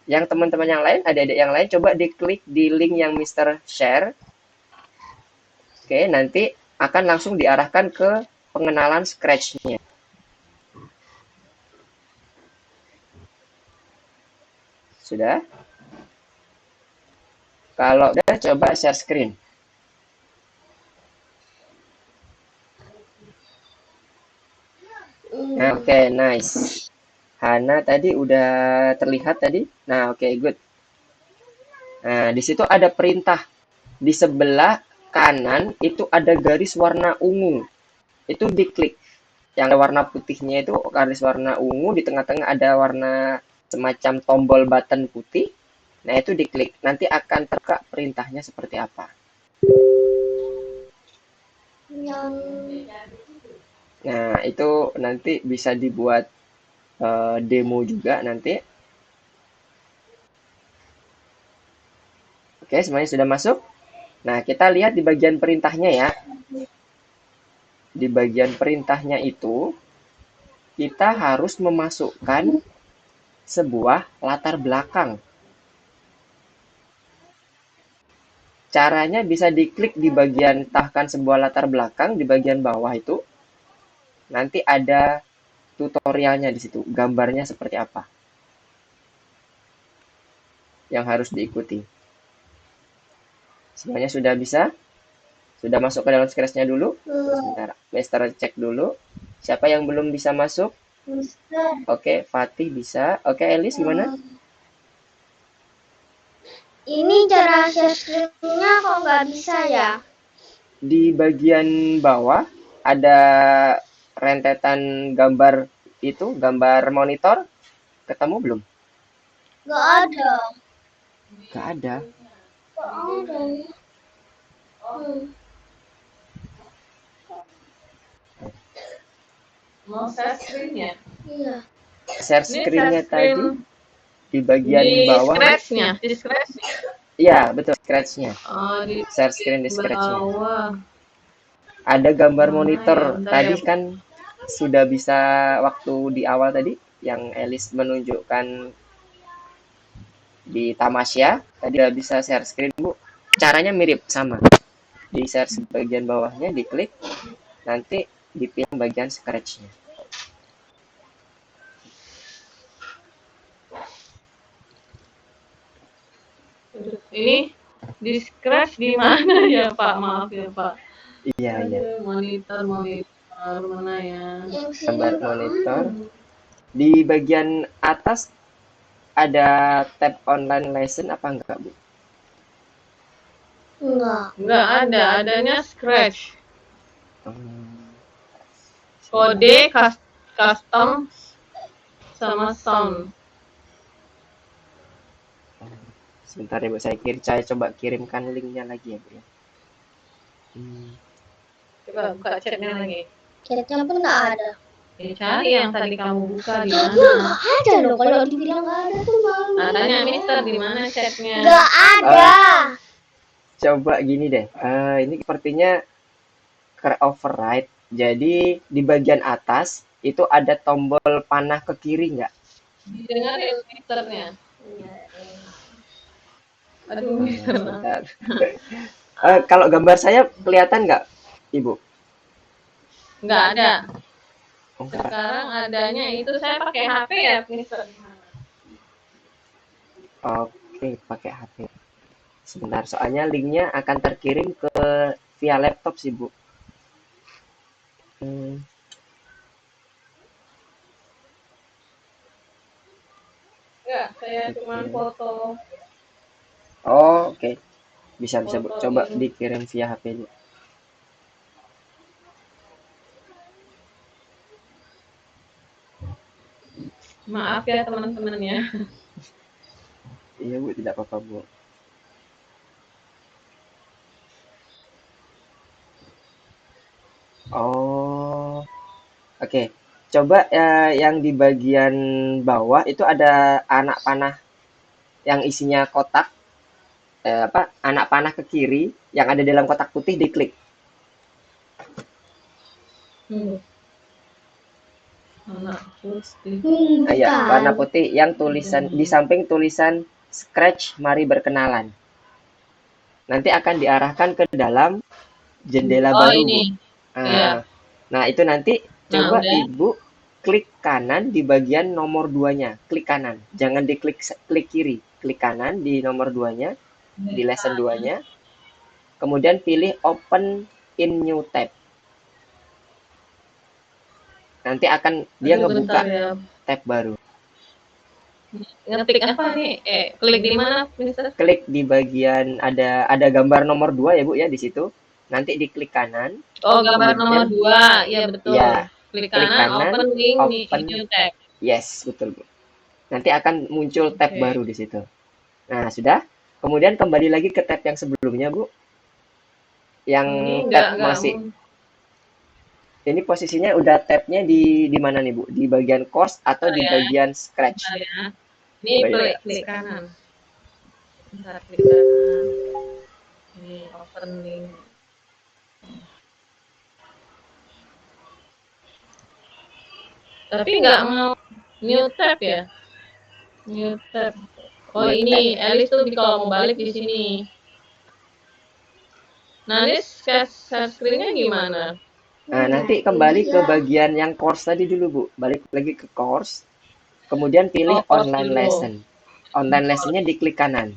Yang teman-teman yang lain, adik-adik yang lain, coba diklik di link yang Mister share. Oke, nanti akan langsung diarahkan ke pengenalan Scratch-nya. Sudah? Kalau udah, coba share screen. Nah, oke, nice. Hana tadi udah terlihat tadi. Nah, oke, good. Nah, di situ ada perintah. Di sebelah kanan itu ada garis warna ungu. Itu diklik. Yang warna putihnya itu garis warna ungu, di tengah-tengah ada warna semacam tombol button putih. Nah, itu diklik. Nanti akan terbuka perintahnya seperti apa. Nah, itu nanti bisa dibuat demo juga nanti. Oke, semuanya sudah masuk. Nah, kita lihat di bagian perintahnya ya. Di bagian perintahnya itu, kita harus memasukkan sebuah latar belakang. Caranya bisa diklik di bagian tambahkan sebuah latar belakang di bagian bawah itu. Nanti ada tutorialnya di situ, gambarnya seperti apa yang harus diikuti. Semuanya sudah bisa? Sudah masuk ke dalam Scratch-nya dulu? Sebentar, Mister cek dulu. Siapa yang belum bisa masuk? Oke, Fatih bisa. Oke, Elis gimana? Ini cara share screen-nya kok nggak bisa ya? Di bagian bawah ada rentetan gambar itu, gambar monitor. Ketemu belum? Nggak ada. Gak ada. Nggak ada. Mau share screen-nya? Iya. Share Ini screen-nya share screen tadi di bagian di bawah. Scratch-nya. Di Scratch-nya. Iya, betul, Scratch-nya. Oh, di Share screen di Scratch-nya. bawah. Ada gambar Mana monitor. ya? Bentar Tadi ya. kan sudah bisa waktu di awal tadi yang Elis menunjukkan di Tamasya. Tadi udah bisa share screen, Bu. Caranya mirip sama. Di share bagian bawahnya, diklik. Nanti dipilih bagian Scratch-nya. Ini di Scratch di mana ya, Pak? Maaf ya, Pak. Iya, iya. Aduh, monitor mana ya? Yang sini Gambar monitor. Di bagian atas ada tab online lesson apa enggak, Bu? enggak. Enggak ada, adanya Scratch. Hmm, Kode, custom, sama sound. Sebentar ya, Bu. Saya coba kirimkan linknya lagi ya, Bu ya. Coba buka chatnya lagi. Chatnya pun nggak ada. Ya, cari yang tadi kamu buka di mana. Nggak ada loh, kalau dibilang nggak ada tuh malu. Nah, tanya Mister di mana chatnya. Nggak ada. Coba gini deh. Ini sepertinya override. Jadi di bagian atas itu ada tombol panah ke kiri nggak? Didengarin Misternya. Aduh, Mister. Sebentar. Kalau gambar saya kelihatan nggak, Ibu? Nggak ada. Oh, nggak. Sekarang adanya itu saya pakai HP ya, Mister. Oke, pakai HP. Sebentar, soalnya linknya akan terkirim ke via laptop sih, Bu. Enggak, saya cuma foto. Oh, oke. Bisa Bu. Foto Coba ini. dikirim via HP dulu. Maaf ya teman-teman ya. Iya, Bu, tidak apa-apa, Bu. Oh, oke. Coba yang di bagian bawah itu ada anak panah yang isinya kotak. Anak panah ke kiri yang ada dalam kotak putih diklik. Anak putih. Iya, warna putih yang tulisan di samping tulisan Scratch, mari berkenalan. Nanti akan diarahkan ke dalam jendela Oh, baru, Bu. ini. Iya. Nah, itu nanti Nah, coba udah. Ibu klik kanan di bagian nomor 2-nya. Klik kanan. Jangan diklik klik kiri. Klik kanan di nomor 2-nya, di lesson 2-nya. Kemudian pilih open in new tab. Nanti akan dia Aduh, ngebuka bentar ya. tab baru. Ngetik apa nih? Klik di mana, Mister? Klik di bagian ada gambar nomor 2 ya, Bu, ya di situ. Nanti diklik kanan. Oh, gambar nomor Kemudian 2. Iya, betul. ya, Klik klik kanan, kanan, open link di open. new tab. Yes, betul, Bu. Nanti akan muncul tab Oke. baru di situ. Nah, sudah. Kemudian kembali lagi ke tab yang sebelumnya, Bu. Yang Ini tab enggak. masih ini posisinya udah tabnya di mana nih, Bu? Di bagian course atau di bagian Scratch? Bentar ya. Ini Oh, iya. klik kanan. Bentar, klik kanan. Ini open link. Tapi nggak mau new tab ya? New tab. Oh, New ini Alice tuh kalau mau balik di sini. Nah, ini share screen-nya gimana? Nah, nanti kembali ke bagian yang course tadi dulu, Bu. Balik lagi ke course. Kemudian pilih Course online dulu. lesson. Online lessonnya diklik kanan.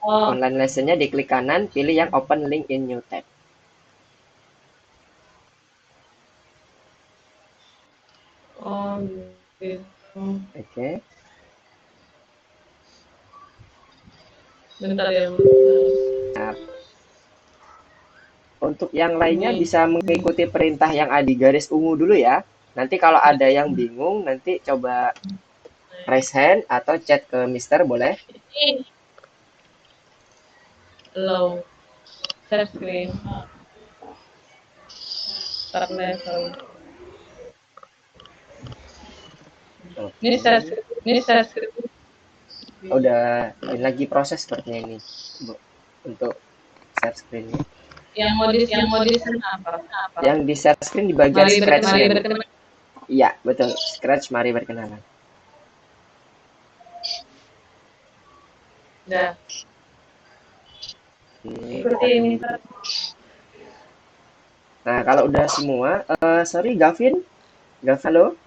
Oh, Online lessonnya diklik kanan, pilih yang open link in new tab. oh gitu. Oke. Bentar ya. Nah, untuk yang lainnya bisa mengikuti perintah yang ada di garis ungu dulu ya. Nanti kalau ada yang bingung, nanti coba raise hand atau chat ke Mister boleh. Low. Share screen. Start level. Ini share screen. Udah ini lagi proses sepertinya ini, Bu, untuk share screen. Yang modis apa? Yang di share screen di bagian Mari Scratch ya, Bu. berkenalan. Iya, betul. Scratch, mari berkenalan. Udah. Ikuti ini. Nah, kalau udah semua, sorry Gavin, halo,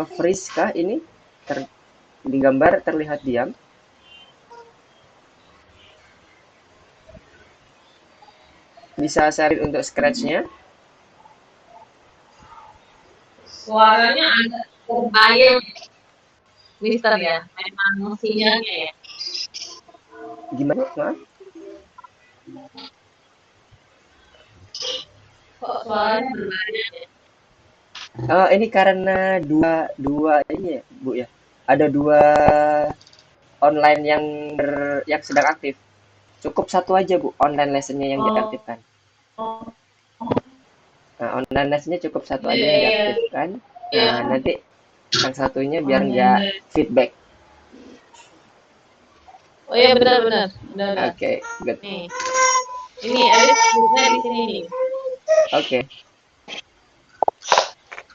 nge-freeze kah ini? Di gambar terlihat diam. Bisa share untuk Scratch-nya? Suaranya agak terbayang, Mister ya. Memang sinyalnya ya. Gimana, maaf? Kok suaranya terbayang ya? Ini karena dua ini ya, Bu ya. Ada dua online yang sedang aktif. Cukup satu aja, Bu, online lesson-nya yang diaktifkan. Nah, online lesnya cukup satu aja yang diaktifkan. Nah, nanti yang satunya biar nggak feedback. Oh iya benar. Oke, good. Nih. Ini Alice duduknya di sini nih. Oke.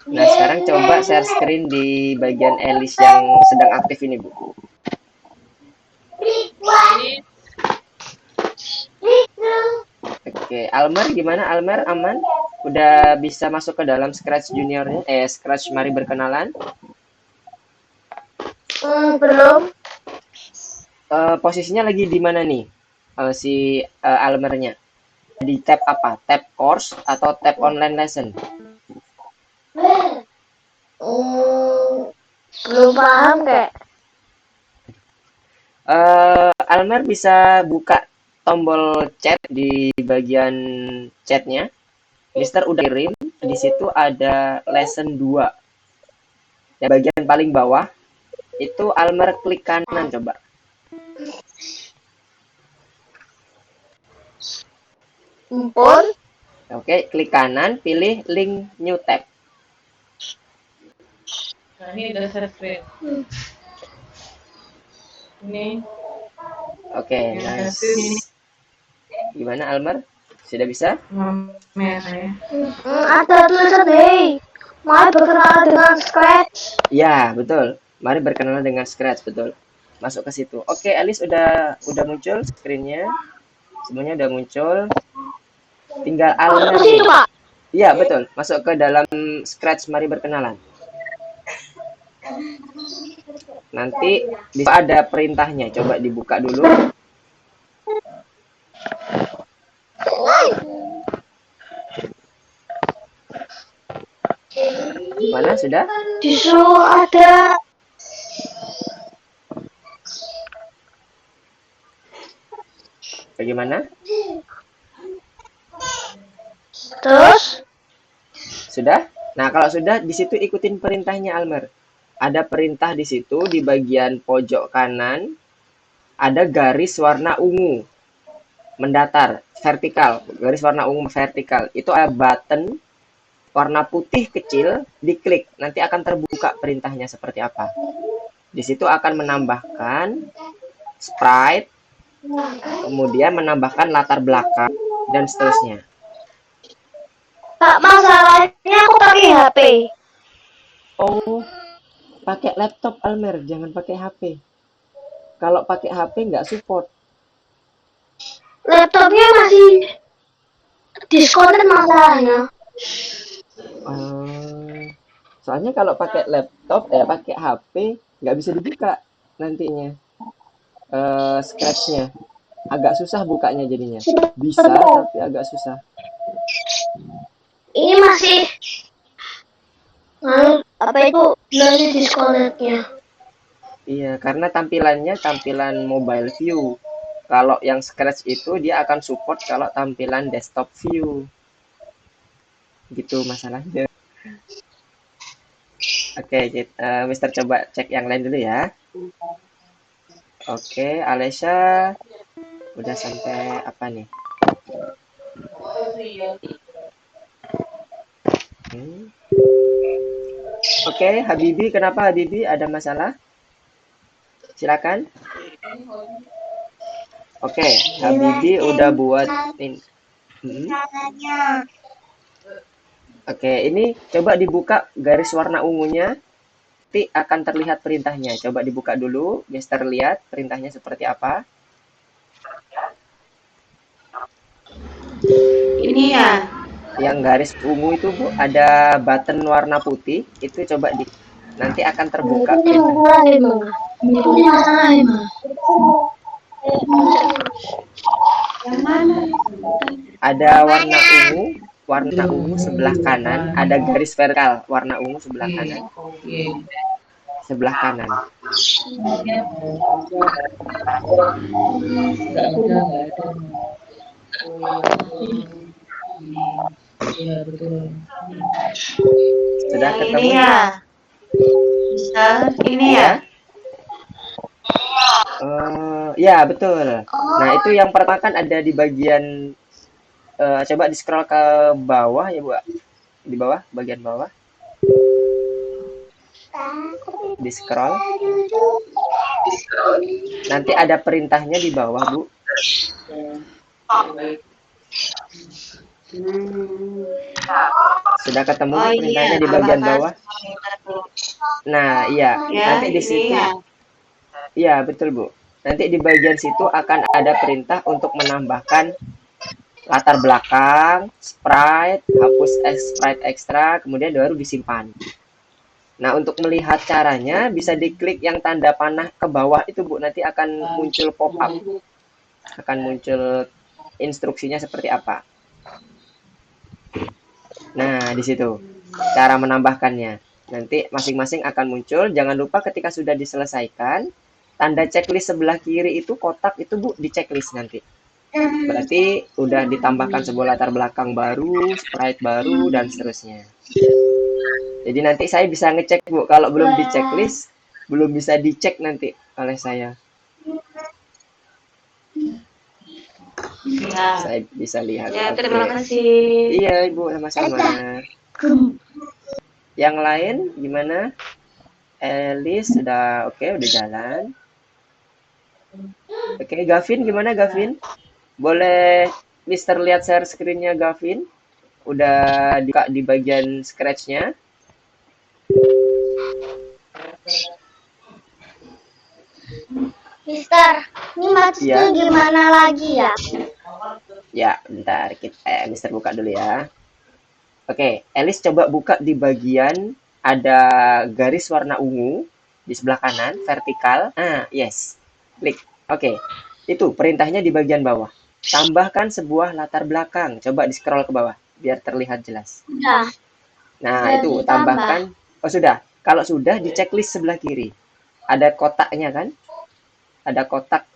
Nah, sekarang coba share screen di bagian Alice yang sedang aktif ini, Bu. Ini Oke, Almer gimana? Almer aman? Udah bisa masuk ke dalam Scratch Juniornya? Scratch Mari Berkenalan? Belum. Posisinya lagi di mana nih? Si Almernya? Di tab apa? Tab course atau tab online lesson? Belum paham kayak. Almer bisa buka tombol chat di bagian chatnya. Mister udah kirim, di situ ada lesson 2. Di bagian paling bawah, itu Almer klik kanan coba. Empun. Oke, klik kanan, pilih link new tab. Nah, ini udah share screen. Ini. Oke, nice. Gimana Almer? Sudah bisa? Ada tulisan hey. Mari berkenalan dengan Scratch. Ya, betul. Mari berkenalan dengan Scratch, betul. Masuk ke situ. Oke, Alice udah muncul screen-nya. Semuanya udah muncul. Tinggal Almer. Ke situ, Pak. Iya, betul. Masuk ke dalam Scratch Mari Berkenalan. Nanti ada perintahnya. Coba dibuka dulu. Gimana? Sudah? Disuruh ada. Bagaimana? Terus? Sudah? Nah, kalau sudah, di situ ikutin perintahnya, Almer. Ada perintah di situ, di bagian pojok kanan, ada garis warna ungu. Mendatar, vertikal. Garis warna ungu vertikal. Itu ada button warna putih kecil, diklik. Nanti akan terbuka perintahnya seperti apa. Di situ akan menambahkan sprite, kemudian menambahkan latar belakang, dan seterusnya. Pak, masalahnya aku pakai HP. Oh, pakai laptop Almer, jangan pakai HP. Kalau pakai HP nggak support. Laptopnya masih disconnect masalahnya. Soalnya kalau pakai laptop, pakai HP nggak bisa dibuka nantinya. Scratch-nya agak susah bukanya jadinya. Bisa tapi agak susah. Ini masih apa itu masih disconnect-nya. Iya, karena tampilannya tampilan mobile view. Kalau yang Scratch itu dia akan support kalau tampilan desktop view. Gitu masalahnya. Oke, Mister coba cek yang lain dulu ya. Oke, Alesha udah sampai apa nih? Oke, Habibi, kenapa Habibi? Ada masalah? Silakan. Oke, Habibi udah buat ini. Oke, ini coba dibuka garis warna ungunya. Nanti akan terlihat perintahnya. Coba dibuka dulu, Mister lihat perintahnya seperti apa. Ini ya. Yang garis ungu itu Bu, ada button warna putih, itu coba nanti akan terbuka. Yang mana? Ada warna ungu sebelah kanan, ada garis vertikal warna ungu sebelah kanan. Sebelah kanan. Sudah ketemu? Ini ya. Bisa. Ini ya. Ya betul. Nah itu yang pertama kan ada di bagian coba di scroll ke bawah ya Bu. di bawah, bagian bawah, di scroll. Nanti ada perintahnya di bawah, Bu. Sudah ketemu Oh perintahnya iya, di bagian apakah bawah? Nah, iya. ya Nanti di ini situ, ya? iya betul, Bu. Nanti di bagian situ akan ada perintah untuk menambahkan latar belakang, sprite, hapus sprite ekstra, kemudian baru disimpan. Nah, untuk melihat caranya bisa diklik yang tanda panah ke bawah itu, Bu. Nanti akan muncul pop-up. Akan muncul instruksinya seperti apa. Nah, di situ cara menambahkannya. Nanti masing-masing akan muncul. Jangan lupa ketika sudah diselesaikan, tanda checklist sebelah kiri itu kotak itu, Bu, di checklist nanti. Berarti udah ditambahkan sebuah latar belakang baru, sprite baru, dan seterusnya. Jadi nanti saya bisa ngecek, Bu. Kalau belum di checklist, belum bisa dicek nanti oleh saya. Ya, Saya bisa lihat. ya Oke. terima kasih. Iya, Ibu, sama-sama. Yang lain gimana? Elis sudah oke, udah jalan. Oke, Gavin gimana, Gavin? Boleh Mister lihat share screen-nya Gavin? Udah di bagian scratch-nya. Mister, ini maksudnya Iya. gimana lagi ya? Ya, bentar kita Mister buka dulu ya. Oke, Elis coba buka di bagian ada garis warna ungu di sebelah kanan, vertikal. Ah, yes. Klik. Oke. Itu perintahnya di bagian bawah. Tambahkan sebuah latar belakang. Coba di scroll ke bawah biar terlihat jelas. Udah. Nah, Sudah itu ditambah. tambahkan. Oh, sudah. Kalau sudah di checklist sebelah kiri. Ada kotaknya kan? Ada kotak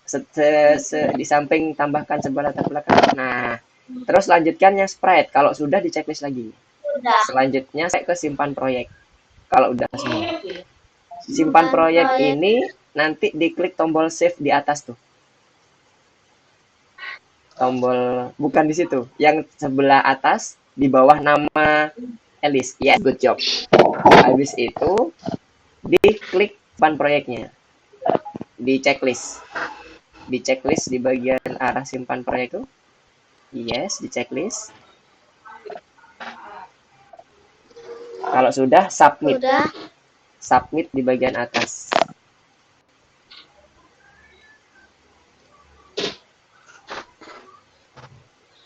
di samping tambahkan sebuah latar belakang. Nah, terus lanjutkannya sprite. Kalau sudah di checklist lagi. Udah. Selanjutnya saya ke simpan proyek. Kalau udah semua. Simpan proyek ini nanti diklik tombol save di atas tuh. Tombol bukan di situ, yang sebelah atas di bawah nama Elis. Yes, good job. Habis itu diklik simpan proyeknya di checklist. Di checklist di bagian arah simpan proyek itu. Yes, di checklist. Kalau sudah submit. Udah. Submit di bagian atas.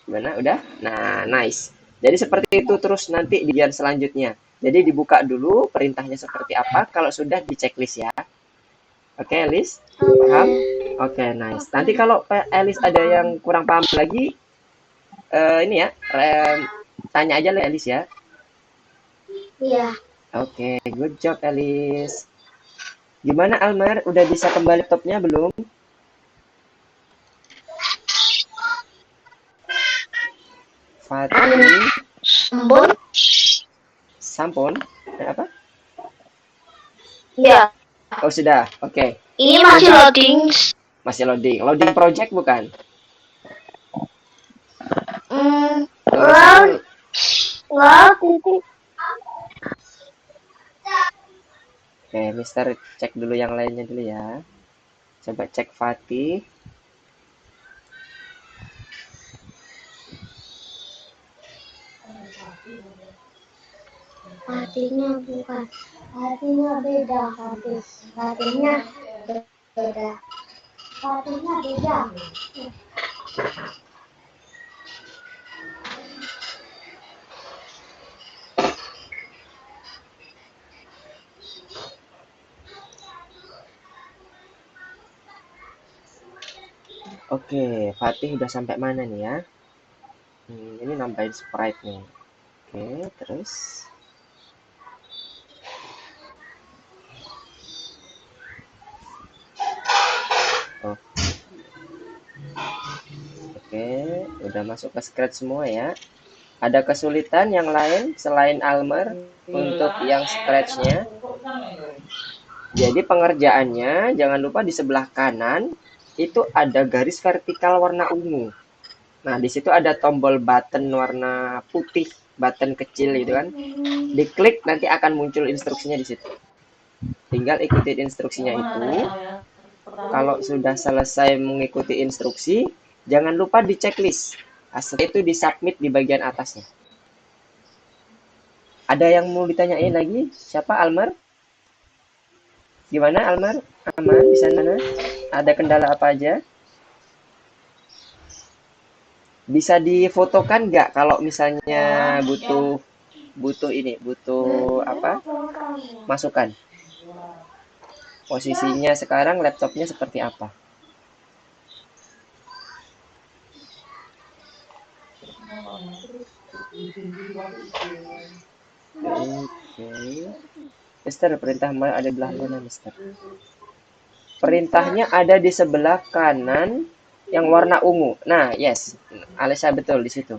Gimana? Udah? Nah, nice. Jadi seperti itu terus nanti di bagian selanjutnya. Jadi dibuka dulu perintahnya seperti apa. Kalau sudah di checklist ya. Oke, Elis? Paham? Oke, nice. Nanti kalau Elis ada yang kurang paham lagi, ini ya, tanya aja lah Elis ya. Iya. Oke, good job Elis. Gimana Almar? Udah bisa kembali laptopnya belum? Fatih, Sambun. Sampon, apa? Iya. Oh sudah, oke. Ini masih loading. Masih loading. Loading project bukan? Load. Load titik. Oke, Mister cek dulu yang lainnya dulu ya. Coba cek Fatih. Fatihnya bukan. Fatihnya beda. Fatihnya beda. Fatihnya beda. Oke, Fatih udah sampai mana nih ya? Ini nambahin sprite nih. Oke, terus. Oh. Oke, udah masuk ke scratch semua ya. Ada kesulitan yang lain selain Almer untuk yang scratch-nya? Jadi pengerjaannya jangan lupa di sebelah kanan itu ada garis vertikal warna ungu. Nah, di situ ada tombol button warna putih button kecil gitu kan. Diklik nanti akan muncul instruksinya di situ. Tinggal ikuti instruksinya itu. Kalau sudah selesai mengikuti instruksi, jangan lupa di checklist. Setelah itu di submit di bagian atasnya. Ada yang mau ditanyain lagi? Siapa? Almer? Gimana Almer? Aman di sana? Ada kendala apa aja? Bisa difotokan nggak kalau misalnya butuh apa? Masukan. Posisinya sekarang laptopnya seperti apa? Oke. Mister, perintah mana ada di belah mana, Mister? Perintahnya ada di sebelah kanan yang warna ungu. Nah, yes. Alisa betul di situ.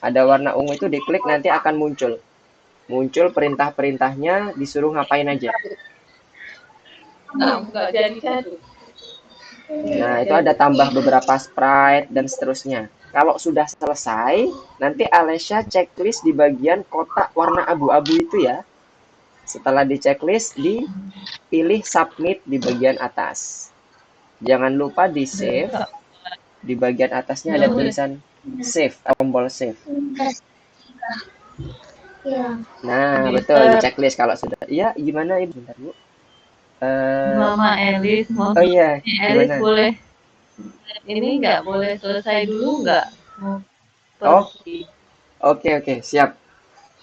Ada warna ungu itu diklik nanti akan muncul. Muncul perintah-perintahnya disuruh ngapain aja. Enggak jadi satu. Nah, itu ada tambah beberapa sprite dan seterusnya. Kalau sudah selesai, nanti Alessia checklist di bagian kotak warna abu-abu itu ya. Setelah di checklist, dipilih submit di bagian atas. Jangan lupa di save. Di bagian atasnya ada tulisan save, tombol save. Iya. Nah, betul di checklist kalau sudah. Iya, gimana Ibu? Bentar, Bu. Mama Elis mau Oh iya, Elis gimana? boleh ini nggak boleh selesai dulu nggak? Mau Oh. pergi. Oke, siap.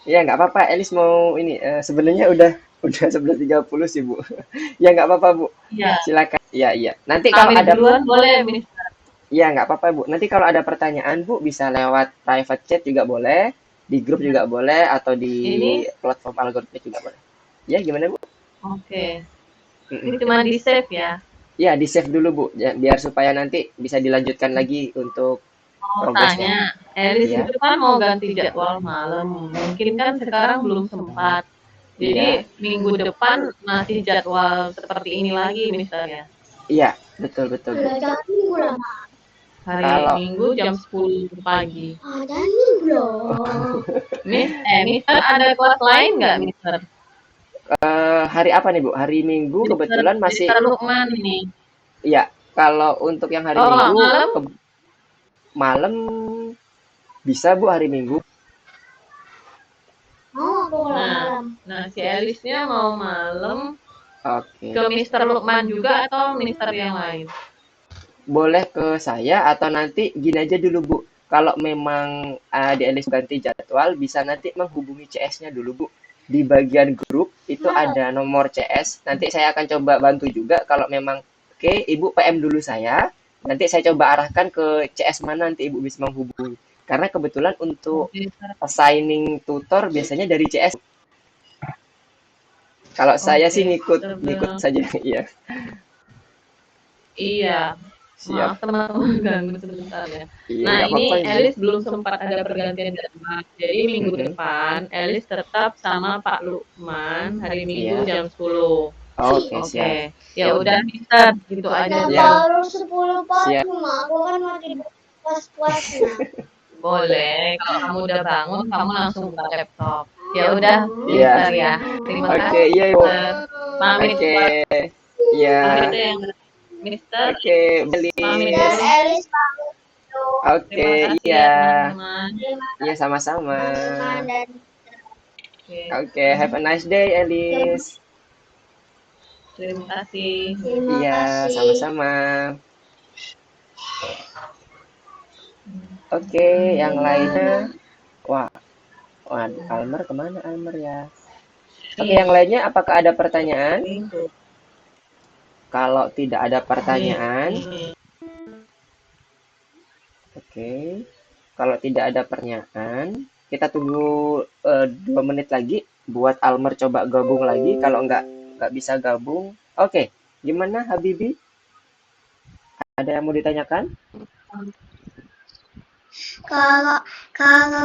Ya, nggak apa-apa. Elis mau ini. Sebenarnya udah 11.30 sih, Bu. Ya, nggak apa-apa, Bu. Iya. Silakan. Iya. Nanti kalau Pamit ada duluan boleh, Mister. ya nggak apa-apa, Bu. Nanti kalau ada pertanyaan, Bu, bisa lewat private chat juga boleh, di grup juga boleh, atau di platform algoritma juga boleh. Ya, gimana, Bu? Oke. Ini cuma di save ya. Ya, di save dulu, Bu. Ya, biar supaya nanti bisa dilanjutkan lagi untuk Mau progresnya. tanya, Elis Iya. itu kan mau ganti jadwal malam. Mungkin kan sekarang belum sempat. Jadi Iya. minggu depan masih jadwal seperti ini lagi misalnya. Iya, betul. Jangan minggu lah, Mak. Hari Kalau- Minggu jam 10 pagi. Jangan minggu loh. Mister ada kelas lain nggak, Mister? hari apa nih, Bu? Hari Minggu kebetulan masih. Mister Lukman ini. Iya, kalau untuk yang hari Oh, Minggu malam? malam bisa, Bu, hari Minggu. Mau aku kalau malam. Nah, si Elisnya mau malam Oke. ke Mister Lukman juga atau Mister yang lain? Boleh ke saya atau nanti gini aja dulu, Bu. Kalau memang di Elis ganti jadwal, bisa nanti menghubungi CS-nya dulu, Bu. Di bagian grup itu ada nomor CS. Nanti saya akan coba bantu juga kalau memang oke, Ibu PM dulu saya. Nanti saya coba arahkan ke CS mana nanti Ibu bisa menghubungi. Karena kebetulan untuk assigning tutor biasanya dari CS. Kalau saya sih ngikut saja, iya. Iya. Siap. Maaf teman-teman ganggu sebentar ya. Iya, Nah, nggak ini apa-apa, Ibu. Elis belum sempat ada pergantian jadwal. Jadi minggu depan Elis tetap sama Pak Lukman hari Minggu Iya. jam 10. Oke, siap. Oke. Ya udah Mister, gitu aja. Ya. Baru 10 Siap. pagi, Mak. Aku kan masih puas-puasnya. Boleh. Kalau kamu udah bangun, kamu langsung buka laptop. Ya udah, Iya. Mister ya. Terima Oke, kasih. iya, Ibu. Pamit. Oke. Iya. Pamit ya, Mister. Oke, beli. Pamit. Dan Elis pamit. Oke, Terima kasih iya. ya, teman-teman. Iya, sama-sama. Dan Oke. Oke, have a nice day, Elis. Terima kasih. terima Iya, kasih. sama-sama. Oke, yang lainnya. Wah, Almer kemana Almer ya? Oke, yang lainnya apakah ada pertanyaan? Kalau tidak ada pertanyaan, oke. Kalau tidak ada pertanyaan, kita tunggu 2 menit lagi buat Almer coba gabung lagi. Kalau nggak bisa gabung, oke. Gimana Habibi? Ada yang mau ditanyakan? Kalau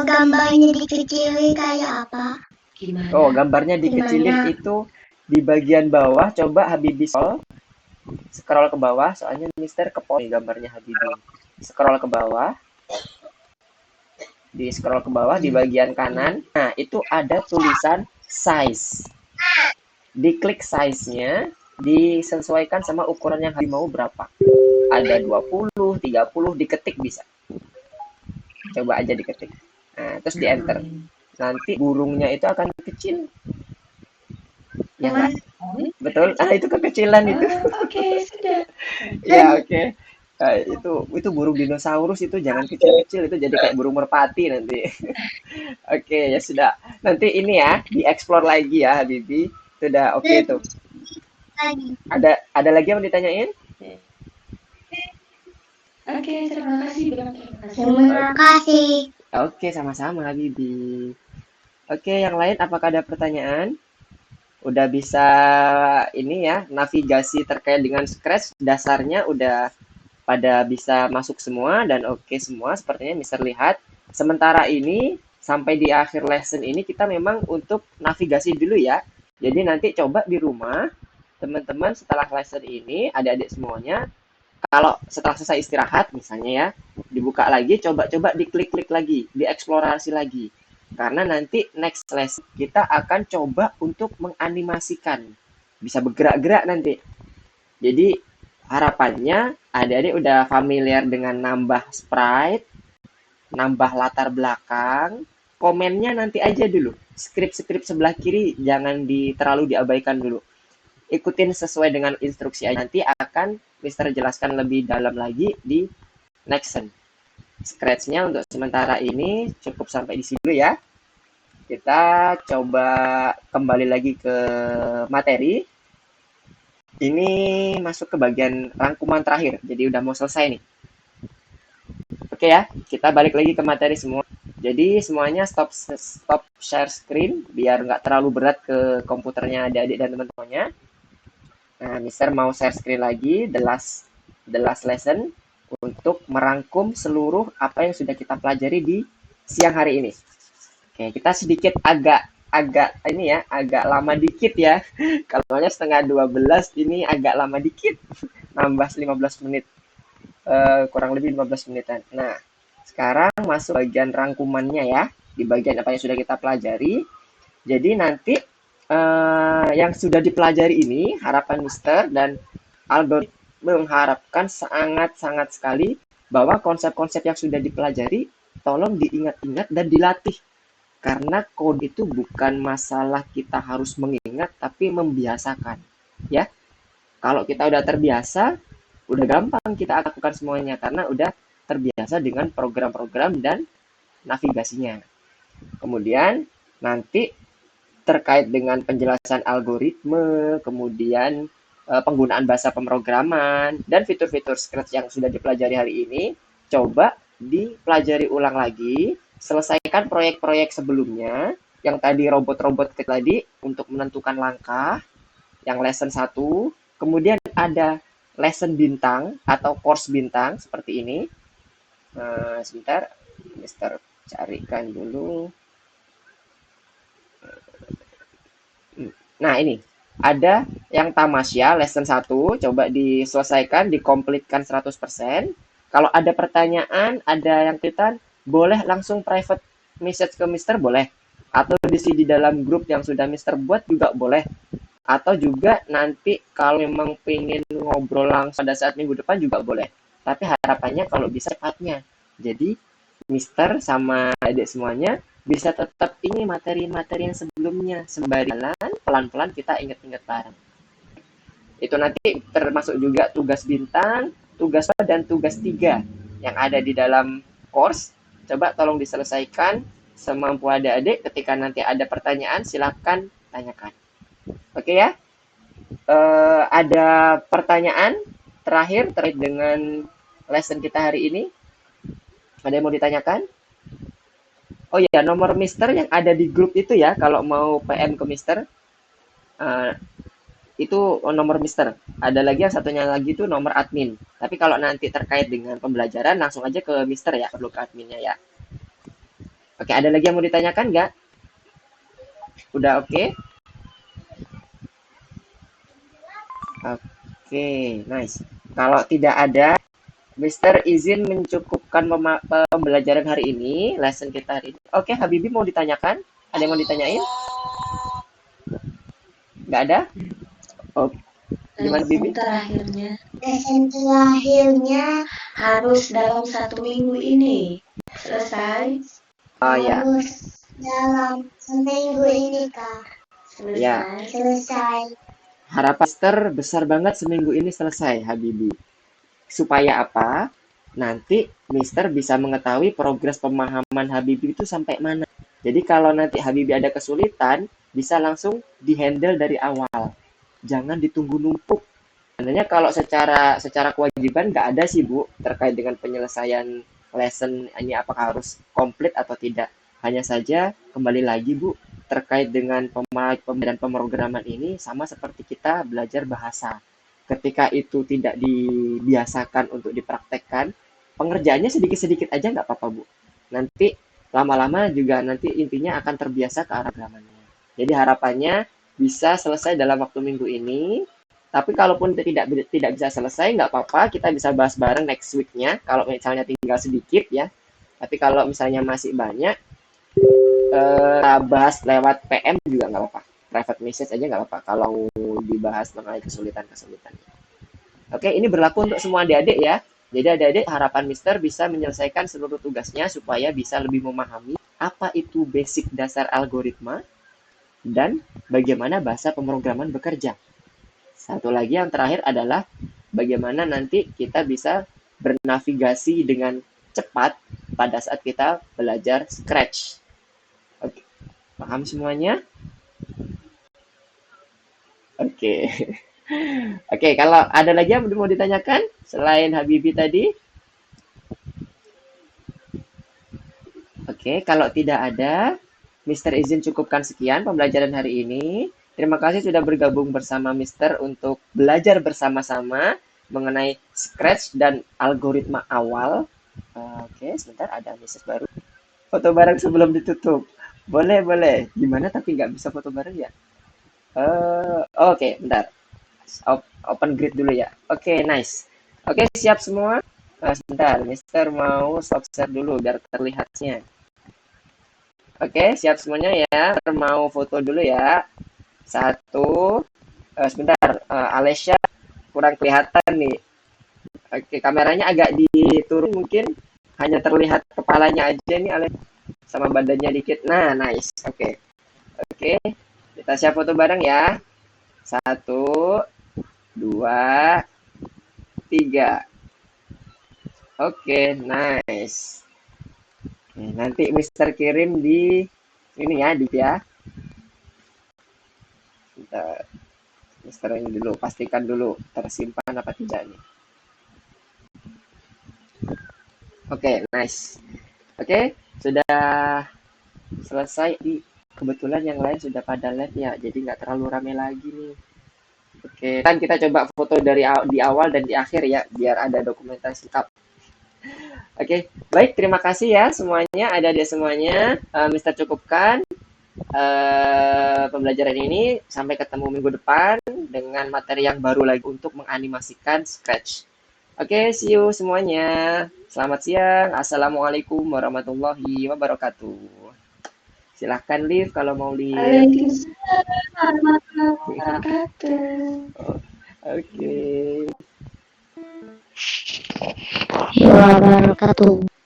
gambarnya dikecilin kayak apa? Gimana? Oh, gambarnya dikecilin itu di bagian bawah. Coba Habibi scroll ke bawah, soalnya Mister kepotong gambarnya Habibi. Scroll ke bawah. Di scroll ke bawah di bagian kanan. Nah, itu ada tulisan size. Diklik size-nya, disesuaikan sama ukuran yang mau berapa. Ada 20, 30, diketik bisa. Coba aja diketik. Nah, terus di enter. Nanti burungnya itu akan kecil. Ya nggak? Betul? Ah, itu kekecilan itu. Oke, sudah. Ya, oke. Nah, itu burung dinosaurus itu jangan kecil-kecil, itu jadi kayak burung merpati nanti. Oke, ya sudah. Nanti ini ya, dieksplor lagi ya, Habibi. Sudah oke tuh. Ada lagi yang mau ditanyain? Oke, terima kasih. Terima kasih. Terima kasih. Oke, sama-sama Habibi. Oke, yang lain apakah ada pertanyaan? Udah bisa ini ya, navigasi terkait dengan Scratch, dasarnya udah pada bisa masuk semua dan oke semua sepertinya Mister lihat. Sementara ini sampai di akhir lesson ini kita memang untuk navigasi dulu ya. Jadi nanti coba di rumah teman-teman setelah lesson ini adik-adik semuanya kalau setelah selesai istirahat misalnya ya dibuka lagi coba-coba diklik-klik lagi, dieksplorasi lagi. Karena nanti next lesson kita akan coba untuk menganimasikan. Bisa bergerak-gerak nanti. Jadi harapannya adik-adik udah familiar dengan nambah sprite, nambah latar belakang, komennya nanti aja dulu. Skrip-skrip sebelah kiri jangan terlalu diabaikan dulu. Ikutin sesuai dengan instruksi aja. Nanti akan Mister jelaskan lebih dalam lagi di next lesson. Scratch-nya untuk sementara ini cukup sampai di sini dulu ya. Kita coba kembali lagi ke materi. Ini masuk ke bagian rangkuman terakhir, jadi udah mau selesai nih. Oke ya, kita balik lagi ke materi semua. Jadi semuanya stop share screen, biar nggak terlalu berat ke komputernya adik-adik dan teman-temannya. Nah, Mister mau share screen lagi, the last lesson, untuk merangkum seluruh apa yang sudah kita pelajari di siang hari ini. Oke, kita sedikit agak ini ya, agak lama dikit ya. Kalau setengah 12 ini agak lama dikit. Nambah 15 menit. Kurang lebih 15 menitan. Nah, sekarang masuk bagian rangkumannya ya. Di bagian apa yang sudah kita pelajari. Jadi nanti yang sudah dipelajari ini, harapan Mister dan algoritma mengharapkan sangat-sangat sekali bahwa konsep-konsep yang sudah dipelajari tolong diingat-ingat dan dilatih. Karena kode itu bukan masalah kita harus mengingat, tapi membiasakan. Ya, kalau kita udah terbiasa, udah gampang kita lakukan semuanya karena udah terbiasa dengan program-program dan navigasinya. Kemudian nanti terkait dengan penjelasan algoritma, kemudian penggunaan bahasa pemrograman, dan fitur-fitur Scratch yang sudah dipelajari hari ini, coba dipelajari ulang lagi. Selesaikan proyek-proyek sebelumnya, yang tadi robot-robot tadi untuk menentukan langkah, yang lesson 1, kemudian ada lesson bintang atau course bintang seperti ini. Sebentar, Mister carikan dulu. Nah, ini ada yang tamasya lesson 1, coba diselesaikan, dikomplitkan 100%. Kalau ada pertanyaan, ada yang kita boleh langsung private message ke Mister boleh. Atau di dalam grup yang sudah Mister buat juga boleh. Atau juga nanti kalau memang pengen ngobrol langsung pada saat minggu depan juga boleh. Tapi harapannya kalau bisa cepatnya. Jadi Mister sama adik semuanya bisa tetap ini materi-materi yang sebelumnya. Sembari jalan, pelan-pelan kita ingat-ingat bareng. Itu nanti termasuk juga tugas bintang, tugas 2 dan tugas 3 yang ada di dalam course. Coba tolong diselesaikan semampu adik-adik. Ketika nanti ada pertanyaan, silakan tanyakan. Oke ya? Ada pertanyaan terakhir terkait dengan lesson kita hari ini? Ada yang mau ditanyakan? Oh ya, nomor Mister yang ada di grup itu ya, kalau mau PM ke Mister, itu nomor Mister. Ada lagi yang satunya lagi itu nomor admin. Tapi kalau nanti terkait dengan pembelajaran, langsung aja ke Mister ya, perlu ke adminnya ya. Oke, ada lagi yang mau ditanyakan nggak? Udah oke? Oke, nice. Kalau tidak ada, Mister izin mencukupkan pembelajaran hari ini, lesson kita hari ini. Oke, Habibi mau ditanyakan? Ada yang mau ditanyain? Nggak ada? Oh, gimana Bibi? Lesson terakhirnya Harus dalam 1 minggu ini selesai. Oh ya, harus dalam seminggu ini, Kak. ya. Selesai. Harapan Mister besar banget seminggu ini selesai, Habibi. Supaya apa? Nanti Mister bisa mengetahui progres pemahaman Habibi itu sampai mana. Jadi kalau nanti Habibi ada kesulitan, bisa langsung dihandle dari awal. Jangan ditunggu numpuk. Sebenarnya kalau secara kewajiban nggak ada sih Bu terkait dengan penyelesaian lesson ini apakah harus komplit atau tidak. Hanya saja kembali lagi Bu terkait dengan pembelajaran pemrograman ini sama seperti kita belajar bahasa. Ketika itu tidak dibiasakan untuk dipraktekkan, pengerjaannya sedikit-sedikit aja nggak apa-apa Bu. Nanti lama-lama juga nanti intinya akan terbiasa ke arah programannya. Jadi harapannya bisa selesai dalam waktu minggu ini. Tapi kalaupun tidak bisa selesai, nggak apa-apa. Kita bisa bahas bareng next week-nya. Kalau misalnya tinggal sedikit ya. Tapi kalau misalnya masih banyak, kita bahas lewat PM juga nggak apa-apa. Private message aja nggak apa-apa. Kalau dibahas mengenai kesulitan-kesulitan. Oke, ini berlaku untuk semua adik-adik ya. Jadi adik-adik harapan Mister bisa menyelesaikan seluruh tugasnya supaya bisa lebih memahami apa itu basic dasar algoritma dan bagaimana bahasa pemrograman bekerja. Satu lagi yang terakhir adalah bagaimana nanti kita bisa bernavigasi dengan cepat pada saat kita belajar Scratch. Oke, paham semuanya? Oke. Oke, kalau ada lagi yang mau ditanyakan selain Habibi tadi? Oke, kalau tidak ada, Mister izin cukupkan sekian pembelajaran hari ini. Terima kasih sudah bergabung bersama Mister untuk belajar bersama-sama mengenai Scratch dan algoritma awal. Oke, sebentar ada message baru. Foto bareng sebelum ditutup. Boleh, boleh. Gimana tapi nggak bisa foto bareng ya? Oke, bentar. Open grid dulu ya. Oke, nice. Oke, siap semua? Sebentar, Mister mau stop share dulu biar terlihatnya. Oke, siap semuanya ya. Mister mau foto dulu ya. Satu, sebentar, Alesya kurang kelihatan nih. Oke, kameranya agak diturun mungkin, hanya terlihat kepalanya aja nih Alesya, sama badannya dikit. Nah, nice. Oke, kita siap foto bareng ya. 1, 2, 3. Oke, nice. Oke, nanti Mister kirim di ini ya, Dik ya. Kita Mister ini dulu, pastikan dulu tersimpan apa tidak nih. Oke, nice. Oke, sudah selesai. Kebetulan yang lain sudah pada live ya, jadi nggak terlalu rame lagi nih. Oke, kan kita coba foto dari di awal dan di akhir ya, biar ada dokumentasi lengkap. Oke, baik, terima kasih ya semuanya, ada dia semuanya. Mister cukupkan pembelajaran ini. Sampai ketemu minggu depan dengan materi yang baru lagi untuk menganimasikan Scratch. Oke, see you semuanya. Selamat siang. Assalamualaikum warahmatullahi wabarakatuh. Silahkan Liv kalau mau Liv. Waalaikumsalam warahmatullahi wabarakatuh. Oke. Wabarakatuh.